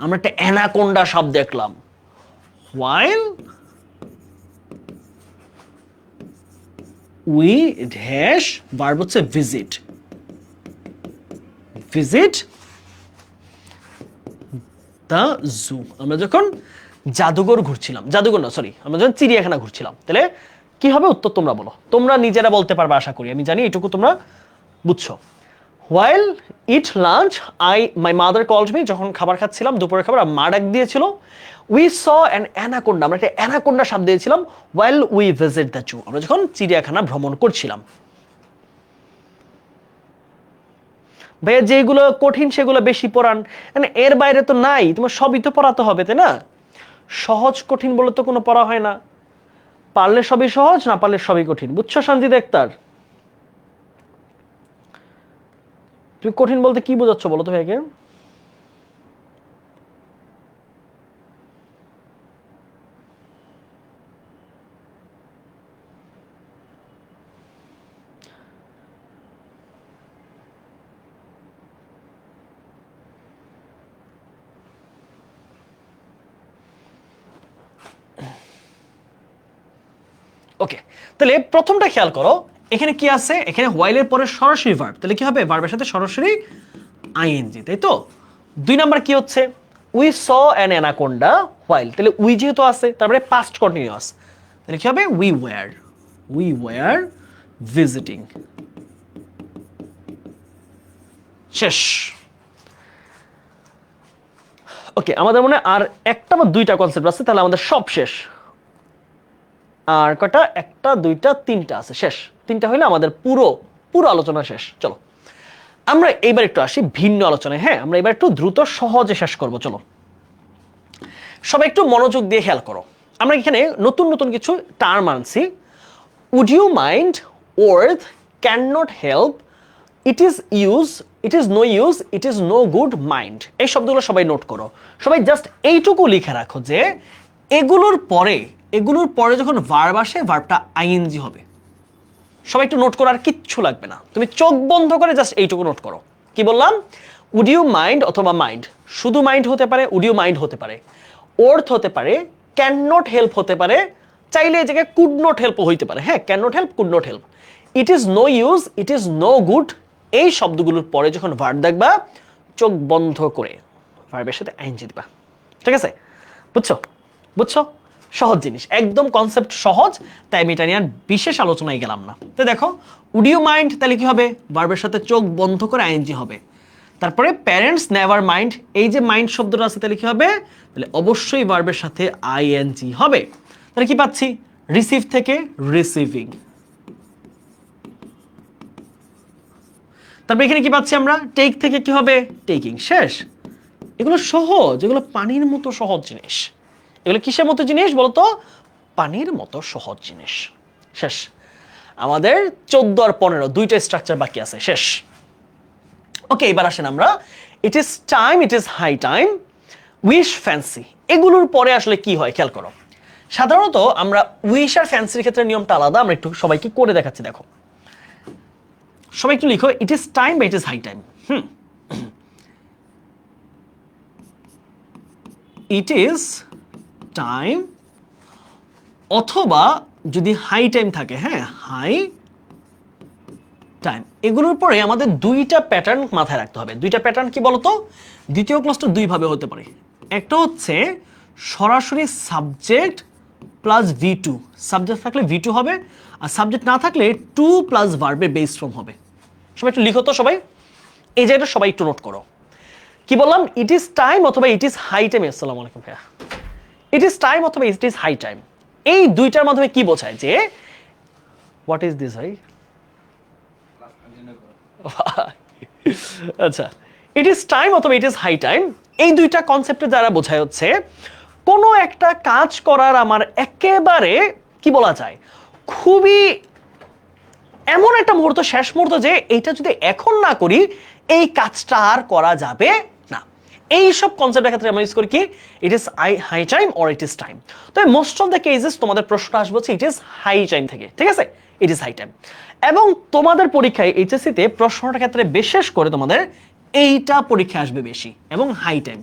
আমরা একটা অ্যানাকোন্ডা সাপ দেখলাম। while we dash, ভার্ব হচ্ছে visit the zoo, আমরা যখন জাদুঘর ঘুরছিলাম, জাদুঘর না সরি, আমরা যখন চিড়িয়াখানা ঘুরছিলাম। তাহলে কি হবে উত্তর তোমরা বলো, তোমরা নিজেরা বলতে পারবে আশা করি, আমি জানি এটুকু তোমরা বুঝছো। while eat lunch my mother called me, যখন খাবার খাচ্ছিলাম দুপুরের খাবার মা ডাক দিয়েছিল। we saw an anaconda, আমরা একটা অ্যানাকোন্ডা সাপ দিয়েছিলাম while we visit the zoo, আমরা যখন চিড়িয়াখানা ভ্রমণ করছিলাম। ভাইয়া যেগুলো কঠিন সেগুলো বেশি পড়ান, মানে এর বাইরে তো নাই, তোমার সবই তো পড়াতে হবে, তাই না? সহজ কঠিন বলে তো কোনো পড়া হয় না, পারলে সবই সহজ, না পারলে সবই কঠিন, বুঝছো সঞ্জিত আক্তার? তুমি কঠিন বলতে কি বোঝাচ্ছ বলো তো ভাইকে? ওকে, তাহলে প্রথমটা খেয়াল করো, এখানে কি আছে, এখানে হোয়াইলের পরে সরাসরি ভার্ব, তাহলে কি হবে ভার্বের সাথে সরাসরি আইএনজি, তাই তো? 2 নাম্বার কি হচ্ছে, we saw an anaconda while, তাহলে উই যেহেতু আছে তারপরে পাস্ট কন্টিনিউয়াস, তাহলে কি হবে উই ওয়্যার ভিজিটিং, শেষ। ওকে, আমাদের মনে আর একটা বা দুইটা কনসেপ্ট আছে, তাহলে আমাদের সব শেষ। আর কটা, 1টা 2টা 3টা আছে, শেষ। 3টা হইলে আমাদের পুরো আলোচনা শেষ। চলো আমরা এইবার একটু আসি ভিন্ন আলোচনায়। হ্যাঁ, আমরা এবার একটু দ্রুত সহজে শেষ করব। চলো সবাই একটু মনোযোগ দিয়ে খেয়াল করো, আমরা এখানে নতুন নতুন কিছু টার্ম আনছি। Would you mind, worth, can not help, it is no use, it is no good, mind, এই শব্দগুলো সবাই নোট করো। সবাই জাস্ট এইটুকু লিখে রাখো যে এগুলোর পরে যখন ভার্ব আসে ভার্বটা আইএনজি হবে। সবাই একটু নোট করো, আর কিচ্ছু লাগবে না, তুমি চোখ বন্ধ করে জাস্ট এইটুকু নোট করো। কি বললাম? উড ইউ মাইন্ড অথবা মাইন্ড, শুধু মাইন্ড হতে পারে, উড ইউ মাইন্ড হতে পারে, ওর্থ হতে পারে, ক্যান নট হেল্প হতে পারে, চাইলে এই জায়গায় কুড নট হেল্প হইতে পারে। হ্যাঁ, can not help, could not help, it is no use, it is no good, এই শব্দগুলোর পরে যখন ভার্ব দেখবা চোখ বন্ধ করে ভার্বের সাথে আইএনজি দিবা। ঠিক আছে? বুঝছো? সহজ জিনিস, একদম কনসেপ্ট সহজ, তাই আমি এটা নিয়ে আর বিশেষ আলোচনায় গেলাম না। তো দেখো, উড ইউ মাইন্ড, তাহলে কি হবে ভার্বের সাথে চোখ বন্ধ করে আইএনজি হবে। তারপরে প্যারেন্টস নেভার মাইন্ড, এই যে মাইন্ড শব্দটা আছে তাহলে কি হবে, তাহলে অবশ্যই ভার্বের সাথে আইএনজি হবে। তাহলে কি পাচ্ছি, রিসিভ থেকে রিসিভিং। তারপরে এখানে কি পাচ্ছি আমরা, টেক থেকে কি হবে টেকিং, শেষ। এগুলো সহজ, এগুলো পানির মতো সহজ জিনিস। এগুলো কিসের মতো জিনিস বলতো? পানির মতো সহজ জিনিস, শেষ। আমাদের 14 আর 15 দুইটা স্ট্রাকচার বাকি আছে, শেষ। ওকে, এবার আসেন আমরা it is time, it is high time, wish, fancy, এগুলোর পরে আসলে কি হয় খেয়াল করো। সাধারণত আমরা উইশ আর ফ্যান্সির ক্ষেত্রে নিয়মটা আলাদা, আমরা একটু সবাইকে করে দেখাচ্ছি। দেখো সবাই একটু লিখো, ইট ইজ টাইম বা it is high time. It is time, অথবা যদি হাই টাইম থাকে, হ্যাঁ হাই টাইম। এগুলোর পরে আমাদের দুইটা প্যাটার্ন মাথায় রাখতে হবে। দুইটা প্যাটার্ন কি বলতো? দ্বিতীয় ক্লাসটা দুই ভাবে হতে পারে। একটা হচ্ছে সরাসরি সাবজেক্ট প্লাস V2, সাবজেক্ট থাকলে V2 হবে, আর সাবজেক্ট না থাকলে 2 প্লাস ভার্বের বেস ফর্ম হবে। সবাই একটু লিখো তো, সবাই এই জায়গাটা সবাই একটু নোট করো। কি বললাম? ইট ইজ টাইম অথবা ইট ইজ হাই টাইম। আসসালামু আলাইকুম ভাইয়া। ইট ইজ টাইম অথবা ইট ইজ হাই টাইম, এই দুইটার মাধ্যমে কি বোঝায় যে হোয়াট ইজ দিস ভাই? আচ্ছা, ইট ইজ টাইম অথবা ইট ইজ হাই টাইম, এই দুইটা কনসেপ্টে দ্বারা বোঝায় হচ্ছে কোনো একটা কাজ করার আমার একেবারে কি বলা যায় খুবই এমন একটা মুহূর্ত, শেষ মুহূর্ত, যে এইটা যদি এখন না করি এই কাজটা আর করা যাবে না। এই সব কনসেপ্টের ক্ষেত্রে আমরা ইউজ করি কি it is high time or it is time. তো মোস্ট অফ দ্য কেসেস তোমাদের প্রশ্ন আসবে হচ্ছে ইট ইজ হাই টাইম থেকে, ঠিক আছে? It is high time. এবং তোমাদের পরীক্ষায় এইচএসসিতে প্রশ্নটার ক্ষেত্রে বিশেষ করে তোমাদের এইটা পরীক্ষা আসবে বেশি, এবং high time.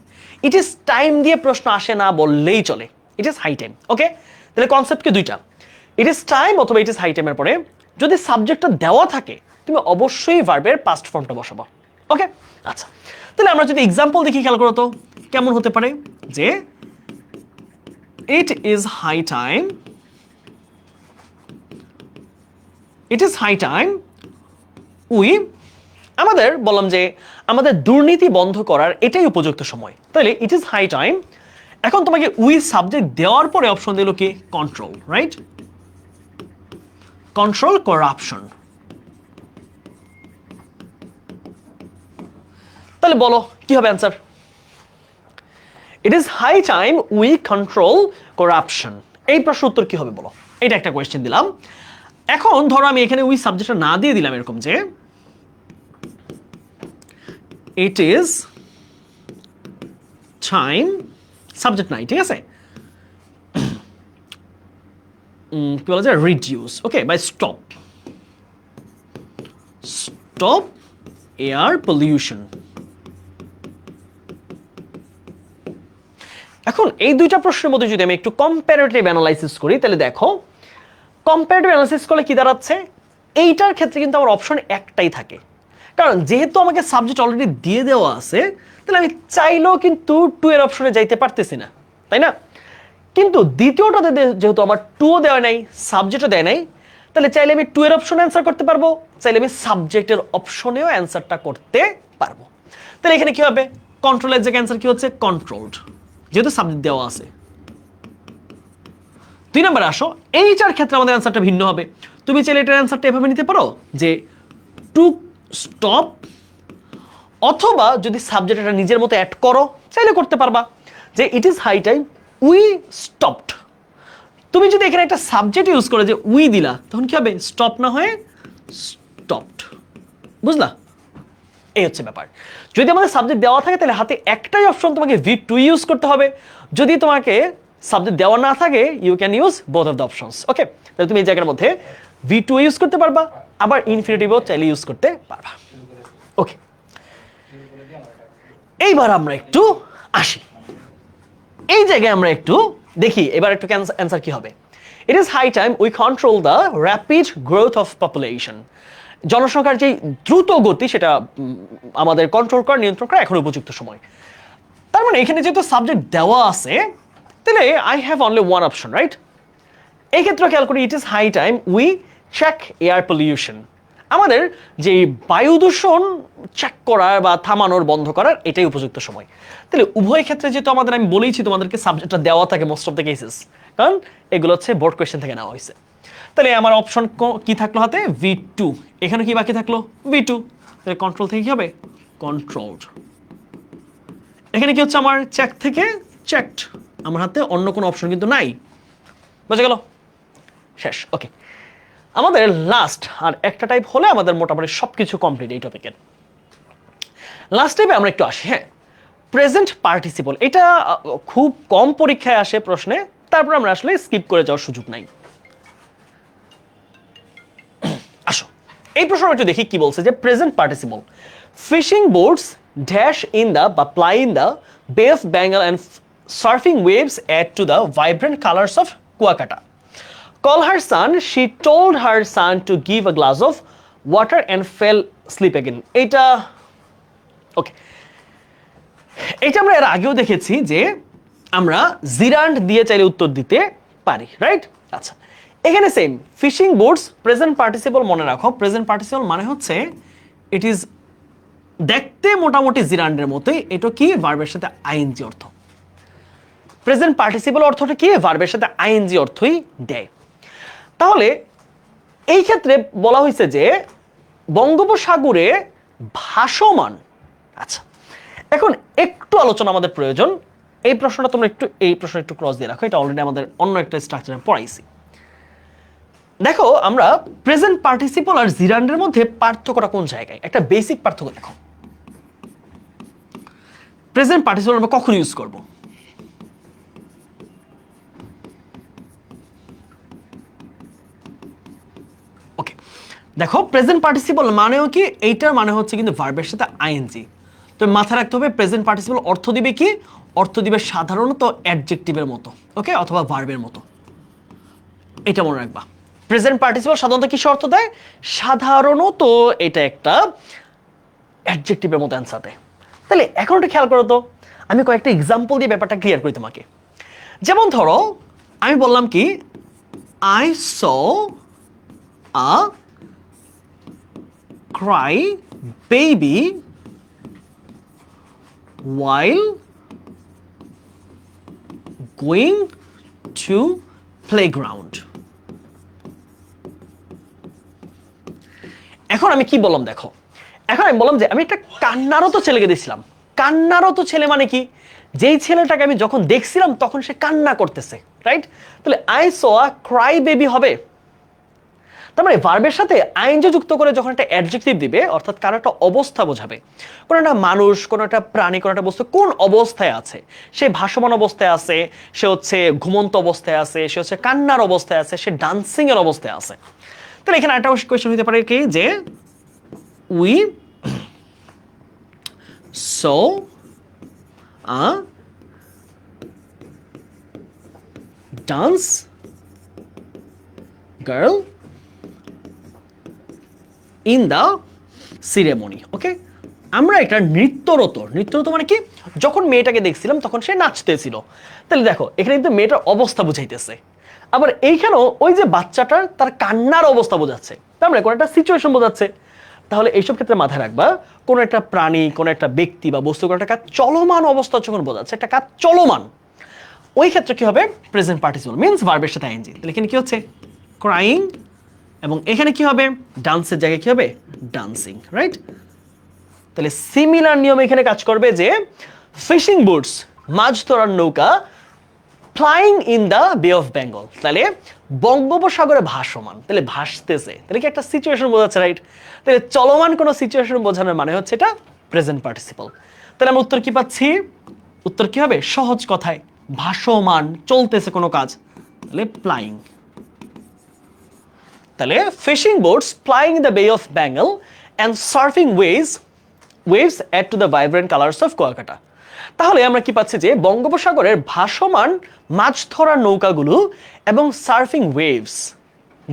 It is time দিয়ে প্রশ্ন আসে না বললেই চলে, it is high time. Okay, তাহলে কনসেপ্ট কি দুইটা, ইট ইজ টাইম অথবা ইট ইজ হাই টাইমের পরে যদি সাবজেক্টটা দেওয়া থাকে তুমি অবশ্যই ভার্বের পাস্ট ফর্মটা বসাবো। ওকে, আচ্ছা, তাহলে আমরা যদি এক্সাম্পল দেখি, খেয়াল করো তো কেমন হতে পারে। যে it is high time, it is high time we, আমাদের বললাম যে আমাদের দুর্নীতি বন্ধ করার এটাই উপযুক্ত সময়, তাহলে ইট ইজ হাই টাইম। এখন তোমাকে উই সাবজেক্ট দেওয়ার পরে অপশন দিল কি কন্ট্রোল, রাইট? Control corruption. তাহলে বলো কি হবে answer? It is high time we control corruption. এই প্রশ্ন উত্তর কি হবে বলো? এটা একটা কোয়েশ্চেন দিলাম। এখন ধরো আমি এখানে উই সাবজেক্টটা না দিয়ে দিলাম এরকম যে ইট ইজ টাইম, সাবজেক্ট নাই, ঠিক আছে? কি বলা যায়, reduce, okay, by stop, stop air pollution. এখন এই দুইটা প্রশ্নের মধ্যে যদি আমি একটু কম্পারেটিভ অ্যানালাইসিস করি, তাহলে দেখো কম্পারেটিভ অ্যানালাইসিস করলে কি দাঁড়াচ্ছে, এইটার ক্ষেত্রে কিন্তু আমার অপশন একটাই থাকে, কারণ যেহেতু আমাকে সাবজেক্ট অলরেডি দিয়ে দেওয়া আছে, তাহলে আমি চাইলেও কিন্তু 2 এর অপশনে যাইতে পারতেছি না, তাই না? কিন্তু দ্বিতীয়টাতে যেহেতু আমার 2ও দেওয়া নাই, সাবজেক্টও দেয় নাই, তাহলে চাইলে আমি 2 এর অপশনে অ্যান্সার করতে পারবো, চাইলে আমি সাবজেক্টের অপশনেও অ্যান্সারটা করতে পারবো। তাহলে এখানে কি হবে, কন্ট্রোলের জায়গায় অ্যান্সার কি হচ্ছে কন্ট্রোলড, যেহেতু সাবজেক্ট দেওয়া আছে। 2 নম্বরে আসো, এইটার ক্ষেত্রে আমাদের অ্যান্সারটা ভিন্ন হবে। তুমি চাইলে এটার অ্যান্সারটা এভাবে নিতে পারো যে টু স্টপ, অথবা যদি সাবজেক্ট এটা নিজের মতো অ্যাড করো চাইলে করতে পারবা যে it is high time we stopped. তুমি যদি এখানে একটা সাবজেক্ট ইউজ করে যে উই দিলা, তখন কি হবে, স্টপ না হয়ে স্টপড। বুঝলা? এই হচ্ছে ব্যাপার। যদি আমাদের সাবজেক্ট দেওয়া থাকে তাহলে হাতে একটাই অপশন, তোমাকে V2 ইউজ করতে হবে। যদি তোমাকে সাবজেক্ট দেওয়া না থাকে, you can use both of the options. Okay, তাহলে তুমি এই জায়গার মধ্যে V2 ইউজ করতে পারবা, আবার ইনফিনিটিভও চাইলে ইউজ করতে পারবা। ওকে, এইবার আমরা একটু আসি, এই জায়গায় আমরা একটু দেখি এবার একটু অ্যান্সার কি হবে। It is high time we control the rapid growth of population. জনসংখ্যার যে দ্রুত গতি সেটা আমাদের কন্ট্রোল করা, নিয়ন্ত্রণ করা এখন উপযুক্ত সময়। তার মানে এখানে যেহেতু সাবজেক্ট দেওয়া আছে, তাহলে I have only one option, right? এই ক্ষেত্রে খেয়াল করি it is high time we check air pollution. আমাদের যে বায়ু দূষণ চেক করার বা থামানোর, বন্ধ করার এটাই উপযুক্ত সময়। তাহলে উভয় ক্ষেত্রে যেহেতু আমাদের, আমি বলেইছি তোমাদেরকে সাবজেক্টটা দেওয়া থাকে মোস্ট অফ দ্য কেসেস, কারণ এগুলো হচ্ছে বোর্ড কোয়েশ্চেন থেকে নেওয়া হয়েছে। তাহলে আমার অপশন কি থাকলো হাতে, V2। এখানে কি বাকি থাকলো, V2। তাহলে কন্ট্রোল থেকে কি হবে, কন্ট্রোলড। এখানে কি হচ্ছে, আমার চেক থেকে চেকড। আমার হাতে অন্য কোনো অপশন কিন্তু নাই। বুঝে গেল? শেষ। ওকে, আমাদের লাস্ট আর একটা টাইপ হলে আমাদের মোটামুটি সবকিছু কমপ্লিট এই টপিকের। লাস্ট টাইপে আমরা একটু আসি। হ্যাঁ, প্রেজেন্ট পার্টিসিপল। এটা খুব কম পরীক্ষায় আসে প্রশ্নে, তারপর আমরা আসলে স্কিপ করে যাওয়ার সুযোগ নাই। আসো এই প্রশ্নটা একটু দেখি কি বলছে, যে present participle fishing boats dash in the বা প্লাই ইন দ্য বে of Bengal and surfing waves add to the vibrant colours of Kuakata. Call her son, she told her son to give a glass of water and fell asleep again. এটা ওকে, এটা আমরা এর আগেও দেখেছি যে আমরা জিরান্ড দিয়ে চাইলে উত্তর দিতে পারি, রাইট? আচ্ছা, এখানে same fishing boats present participle মনে রাখো, প্রেজেন্ট পার্টিসিপল মানে হচ্ছে ইট ইজ দেখতে মোটামুটি জিরান্ডের মতোই, এটা কি ভার্বের সাথে আইএনজি অর্থ। প্রেজেন্ট পার্টিসিপল অর্থটা কি ভার্বের সাথে আইএনজি অর্থই দেয়। তাহলে এই ক্ষেত্রে বলা হয়েছে যে বঙ্গোপসাগরে ভাসমান। আচ্ছা, এখন একটু আলোচনা আমাদের প্রয়োজন। এই প্রশ্নটা তোমরা একটু এই প্রশ্ন একটু ক্রস দিয়ে রাখো, এটা অলরেডি আমাদের অন্য একটা স্ট্রাকচারে পড়াইছি। দেখো আমরা প্রেজেন্ট পার্টিসিপল আর জিরান্ডের মধ্যে পার্থক্যটা কোন জায়গায়, একটা বেসিক পার্থক্য দেখো। প্রেজেন্ট পার্টিসিপল আমরা কখন ইউজ করব? ওকে, দেখো প্রেজেন্ট পার্টিসিপল মানেও কি, এইটার মানে হচ্ছে কিন্তু ভার্বের সাথে আইএনজি। তো মাথায় রাখতে হবে প্রেজেন্ট পার্টিসিপল অর্থ দিবে কি, অর্থ দিবে সাধারণত অ্যাডজেক্টিভের মতো, ওকে, অথবা ভার্বের মতো। এটা মনে রাখবা, প্রেজেন্ট পার্টিসিপল সাধারণত কি অর্থ দেয়, সাধারণত এটা একটা অ্যাডজেক্টিভের মতো অ্যান্সার দেয়। তাহলে এখন একটু খেয়াল করো তো, আমি কয়েকটা এক্সাম্পল দিয়ে ব্যাপারটা ক্লিয়ার করি তোমাকে। যেমন ধরো আমি বললাম কি, I saw a cry baby while going to playground. এখন আমি কি বললাম দেখো, এখন আমি বললাম যে আমি একটা কান্নারত ছেলেকে দেখছিলাম। কান্নারত ছেলে মানে কি, যেই ছেলেটাকে আমি যখন দেখছিলাম তখন সে কান্না করতেছে, রাইট? তাহলে I saw a Cry baby হবে। তার মানে ভার্বের সাথে আইএনজি যুক্ত করে যখন একটা অ্যাডজেক্টিভ দিবে, অর্থাৎ কারো একটা অবস্থা বোঝাবে, কোন একটা মানুষ, কোন একটা প্রাণী, কোন একটা বস্তু কোন অবস্থায় আছে, সে ভাসমান অবস্থায় আছে, সে হচ্ছে ঘুমন্ত অবস্থায় আছে, সে হচ্ছে কান্নার অবস্থায় আছে, সে ডান্সিং এর অবস্থায় আছে। তাহলে এখানে একটা কোয়েশ্চেন হতে পারে কি, যে we saw a dance girl in the ceremony. Okay, আমরা একটা নৃত্যরত মানে কি, যখন মেয়েটাকে দেখছিলাম তখন সে নাচতেছিল। তাহলে দেখো এখানে কিন্তু মেয়েটার অবস্থা বুঝাইতেছে, আবার এইখানেও ওই যে বাচ্চাটার তার কান্নার অবস্থা বোঝাচ্ছে, তার মানে কোনো একটা সিচুয়েশন বোঝাচ্ছে। তাহলে এইসব ক্ষেত্রে মাথায় রাখবা, কোনো একটা প্রাণী, কোনো একটা ব্যক্তি বা বস্তু, কোনো একটা কাজ চলমান অবস্থা যখন বোঝাচ্ছে, একটা কাজ চলমান, ওই ক্ষেত্রে কি হবে, প্রেজেন্ট পার্টিসিপল মিন্স ভার্বের সাথে আইএনজি। তাহলে এখানে কি হচ্ছে, ক্রাইং, এবং এখানে কি হবে, ডান্সের জায়গায় কি হবে, ডান্সিং, রাইট? তাহলে সিমিলার নিয়ম এখানে কাজ করবে, যে ফিশিং বোটস মাছ ধরার নৌকা ফ্লাইং ইন দ্য বে অফ বেঙ্গল, তাহলে বঙ্গোপসাগরে ভাসমান, তাহলে ভাসতেছে, তাহলে কি একটা সিচুয়েশন বোঝাচ্ছে, রাইট? তাহলে চলমান কোনো সিচুয়েশন বোঝানোর মানে হচ্ছে এটা প্রেজেন্ট পার্টিসিপল। তাহলে আমরা উত্তর কি পাচ্ছি, উত্তর কি হবে, সহজ কথায় ভাসমান, চলতেছে কোনো কাজ, তাহলে প্লাইং। তাহলে fishing boats plying in the বে of Bengal and surfing waves add to the vibrant colours of Kuakata. তাহলে আমরা কি পাচ্ছি, যে বঙ্গোপসাগরের ভাসমান মাছ ধরার নৌকাগুলো এবং সার্ফিং ওয়েভস,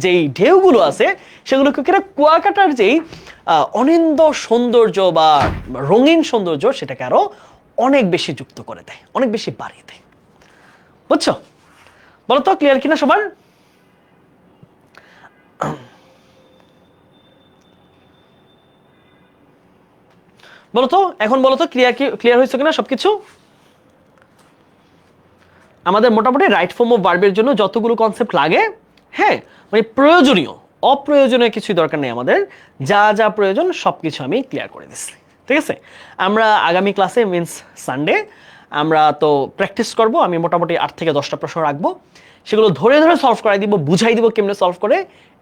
যেই ঢেউগুলো আছে সেগুলোকে কুয়াকাটার যেই অনিন্দ সৌন্দর্য বা রঙিন সৌন্দর্য, সেটাকে আরো অনেক বেশি যুক্ত করে দেয়, অনেক বেশি বাড়িয়ে দেয়। বুঝছো? বলো তো ক্লিয়ার কিনা সবার? বলতো এখন, বলতো ক্লিয়ার হয়েছে কিনা সবকিছু? আমাদের মোটামুটি রাইট ফর্ম অফ ভার্বের জন্য যতগুলো কনসেপ্ট লাগে, হ্যাঁ, মানে প্রয়োজনীয়, অপ্রয়োজনীয় কিছুই দরকার নেই, আমাদের যা যা প্রয়োজন সবকিছু আমি ক্লিয়ার করে দিচ্ছি। ঠিক আছে, আমরা আগামী ক্লাসে মিন্স সানডে আমরা তো প্র্যাকটিস করব। আমি মোটামুটি 8 থেকে 10টা প্রশ্ন রাখবো, সেগুলো ধরে ধরে সলভ করাই দিব, বুঝাই দিব কেমনে সলভ করে,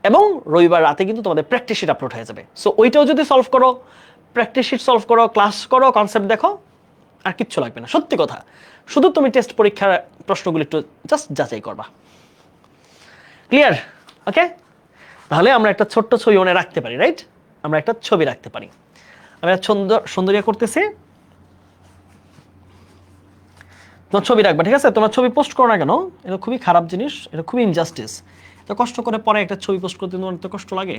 এবং রবিবার রাতে কিন্তু তোমাদের প্র্যাকটিস শিট আপলোড হয়ে যাবে। সো ওইটাও যদি সলভ করো, প্র্যাকটিস শিট সলভ করো, ক্লাস করো, কনসেপ্ট দেখো, আর কিচ্ছু লাগবে না, সত্যি কথা। শুধু তুমি টেস্ট পরীক্ষার প্রশ্নগুলো একটু জাস্ট যাচাই করবা। ক্লিয়ার? ওকে, তাহলে আমরা একটা ছোট্ট ছবি মনে রাখতে পারি, রাইট? আমরা একটা ছবি রাখতে পারি। আমি সৌন্দর্য করতেছি, তোমার ছবি রাখবা, ঠিক আছে? তোমার ছবি পোস্ট করো না কেন, এটা খুবই খারাপ জিনিস, এটা খুবই ইনজাস্টিস। তো কষ্ট করে পরে একটা ছবি পোস্ট করতে তোমার তো কষ্ট লাগে।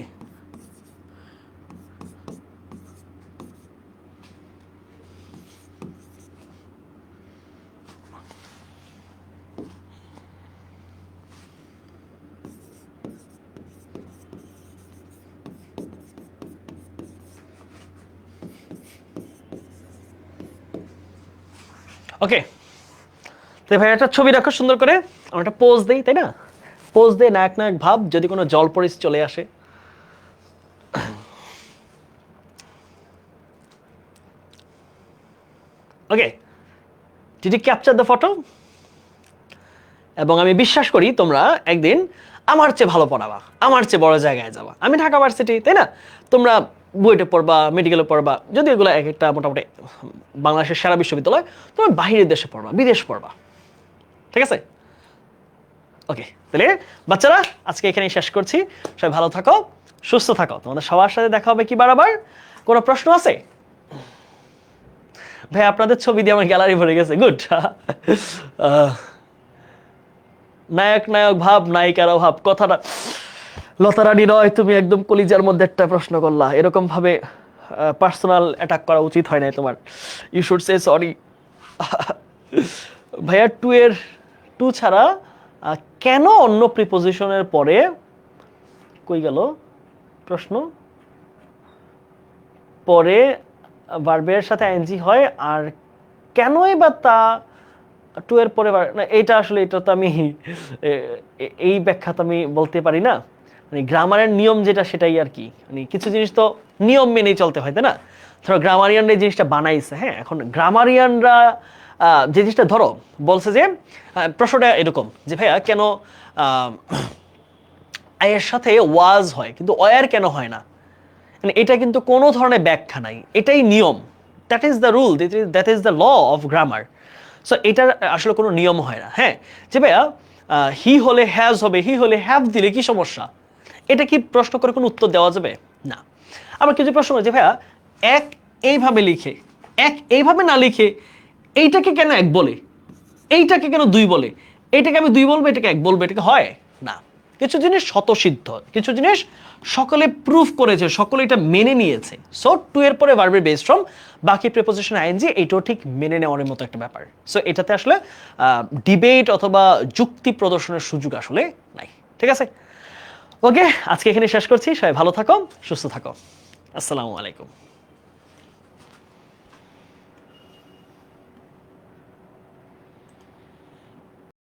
ওকে, তো ভাই একটা ছবি রাখো সুন্দর করে, আমরা একটা পোজ দেই, তাই না? পোজ দিয়ে নায়ক নায়ক ভাব, যদি কোনো জল পরিস চলে আসে। Okay, did you capture the photo? এবং আমি বিশ্বাস করি তোমরা একদিন আমার চেয়ে ভালো পড়াবা, আমার চেয়ে বড় জায়গায় যাবা। আমি ঢাকা ভার্সিটি, তাই না? তোমরা বুয়েটে পড়বা, মেডিকেলে পড়বা, যদি এগুলো এক একটা মোটামুটি বাংলাদেশের সেরা বিশ্ববিদ্যালয়, তোমরা বাইরের দেশে পড়বা, বিদেশ পড়বা, ঠিক আছে? ওকে, তাহলে বাচ্চারা আজকে এখানেই শেষ করছি। সবাই ভালো থাকো, সুস্থ থাকো, তোমাদের সবার সাথে দেখা হবে কি বারবার। কোনো প্রশ্ন আছে? ভাই আপনাদের ছবি দিয়ে আমার গ্যালারি ভরে গেছে, গুড। নায়ক নায়ক ভাব, নায়িকার অভাব, কথাটা লতারানি নয়, তুমি একদম কলিজার মধ্যে একটা প্রশ্ন করলা। এরকম ভাবে পার্সোনাল অ্যাটাক করা উচিত হয় না তোমার। You should say sorry. ভাইয়া টু ছাড়া কেন অন্য প্রিপোজিশনের পরে কই গেল প্রশ্ন, পরে ভার্বের সাথে আইএনজি হয়, আর কেনই বা তা টু এর পরে না? এইটা আসলে এটা তো আমি এই ব্যাখ্যা তো আমি বলতে পারি না। মানে গ্রামারের নিয়ম যেটা সেটাই আর কি, মানে কিছু জিনিস তো নিয়ম মেনেই চলতে হয়, তাই না? ধরো গ্রামারিয়ানরা এই জিনিসটা বানাইছে, হ্যাঁ, এখন গ্রামারিয়ানরা যে জিনিসটা ধরো বলছে যে প্রশ্নটা এরকম যে ভাইয়া কেন এর সাথে ওয়াজ হয় কিন্তু ওয়ার কেন হয় না, মানে এটা কিন্তু কোনো ধরনের ব্যাখ্যা নাই, এটাই নিয়ম। That is the rule, that is the law of grammar. So এটার আসলে কোনো নিয়ম হয় না। হ্যাঁ, যে ভাইয়া হি হলে হ্যাজ হবে, হি হলে হ্যাভ দিলে কি সমস্যা? এটা কি প্রশ্ন করে কোনো উত্তর দেওয়া যাবে না। আবার কিছু প্রশ্ন যে ভাইয়া এক এইভাবে লিখে, এক এইভাবে না লিখে এইটাকে কেন এক বলে, এইটাকে কেন দুই বলে, এইটাকে আমি দুই বলবো, এটাকে এক বলবো, এটাকে হয় না। কিছু জিনিস স্বতঃসিদ্ধ, কিছু জিনিস সকলে প্রুফ করেছে, সকলে এটা মেনে নিয়েছে। সো টু এর পরে ভার্বের বেস ফ্রম, বাকি প্রিপোজিশন আইএনজি, এইটাও ঠিক মেনে নেওয়ার মতো একটা ব্যাপার। সো এটাতে আসলে ডিবেট অথবা যুক্তি প্রদর্শনের সুযোগ আসলে নাই, ঠিক আছে? ওকে, আজকে এখানে শেষ করছি। সবাই ভালো থাকো, সুস্থ থাকো। আসসালামু আলাইকুম।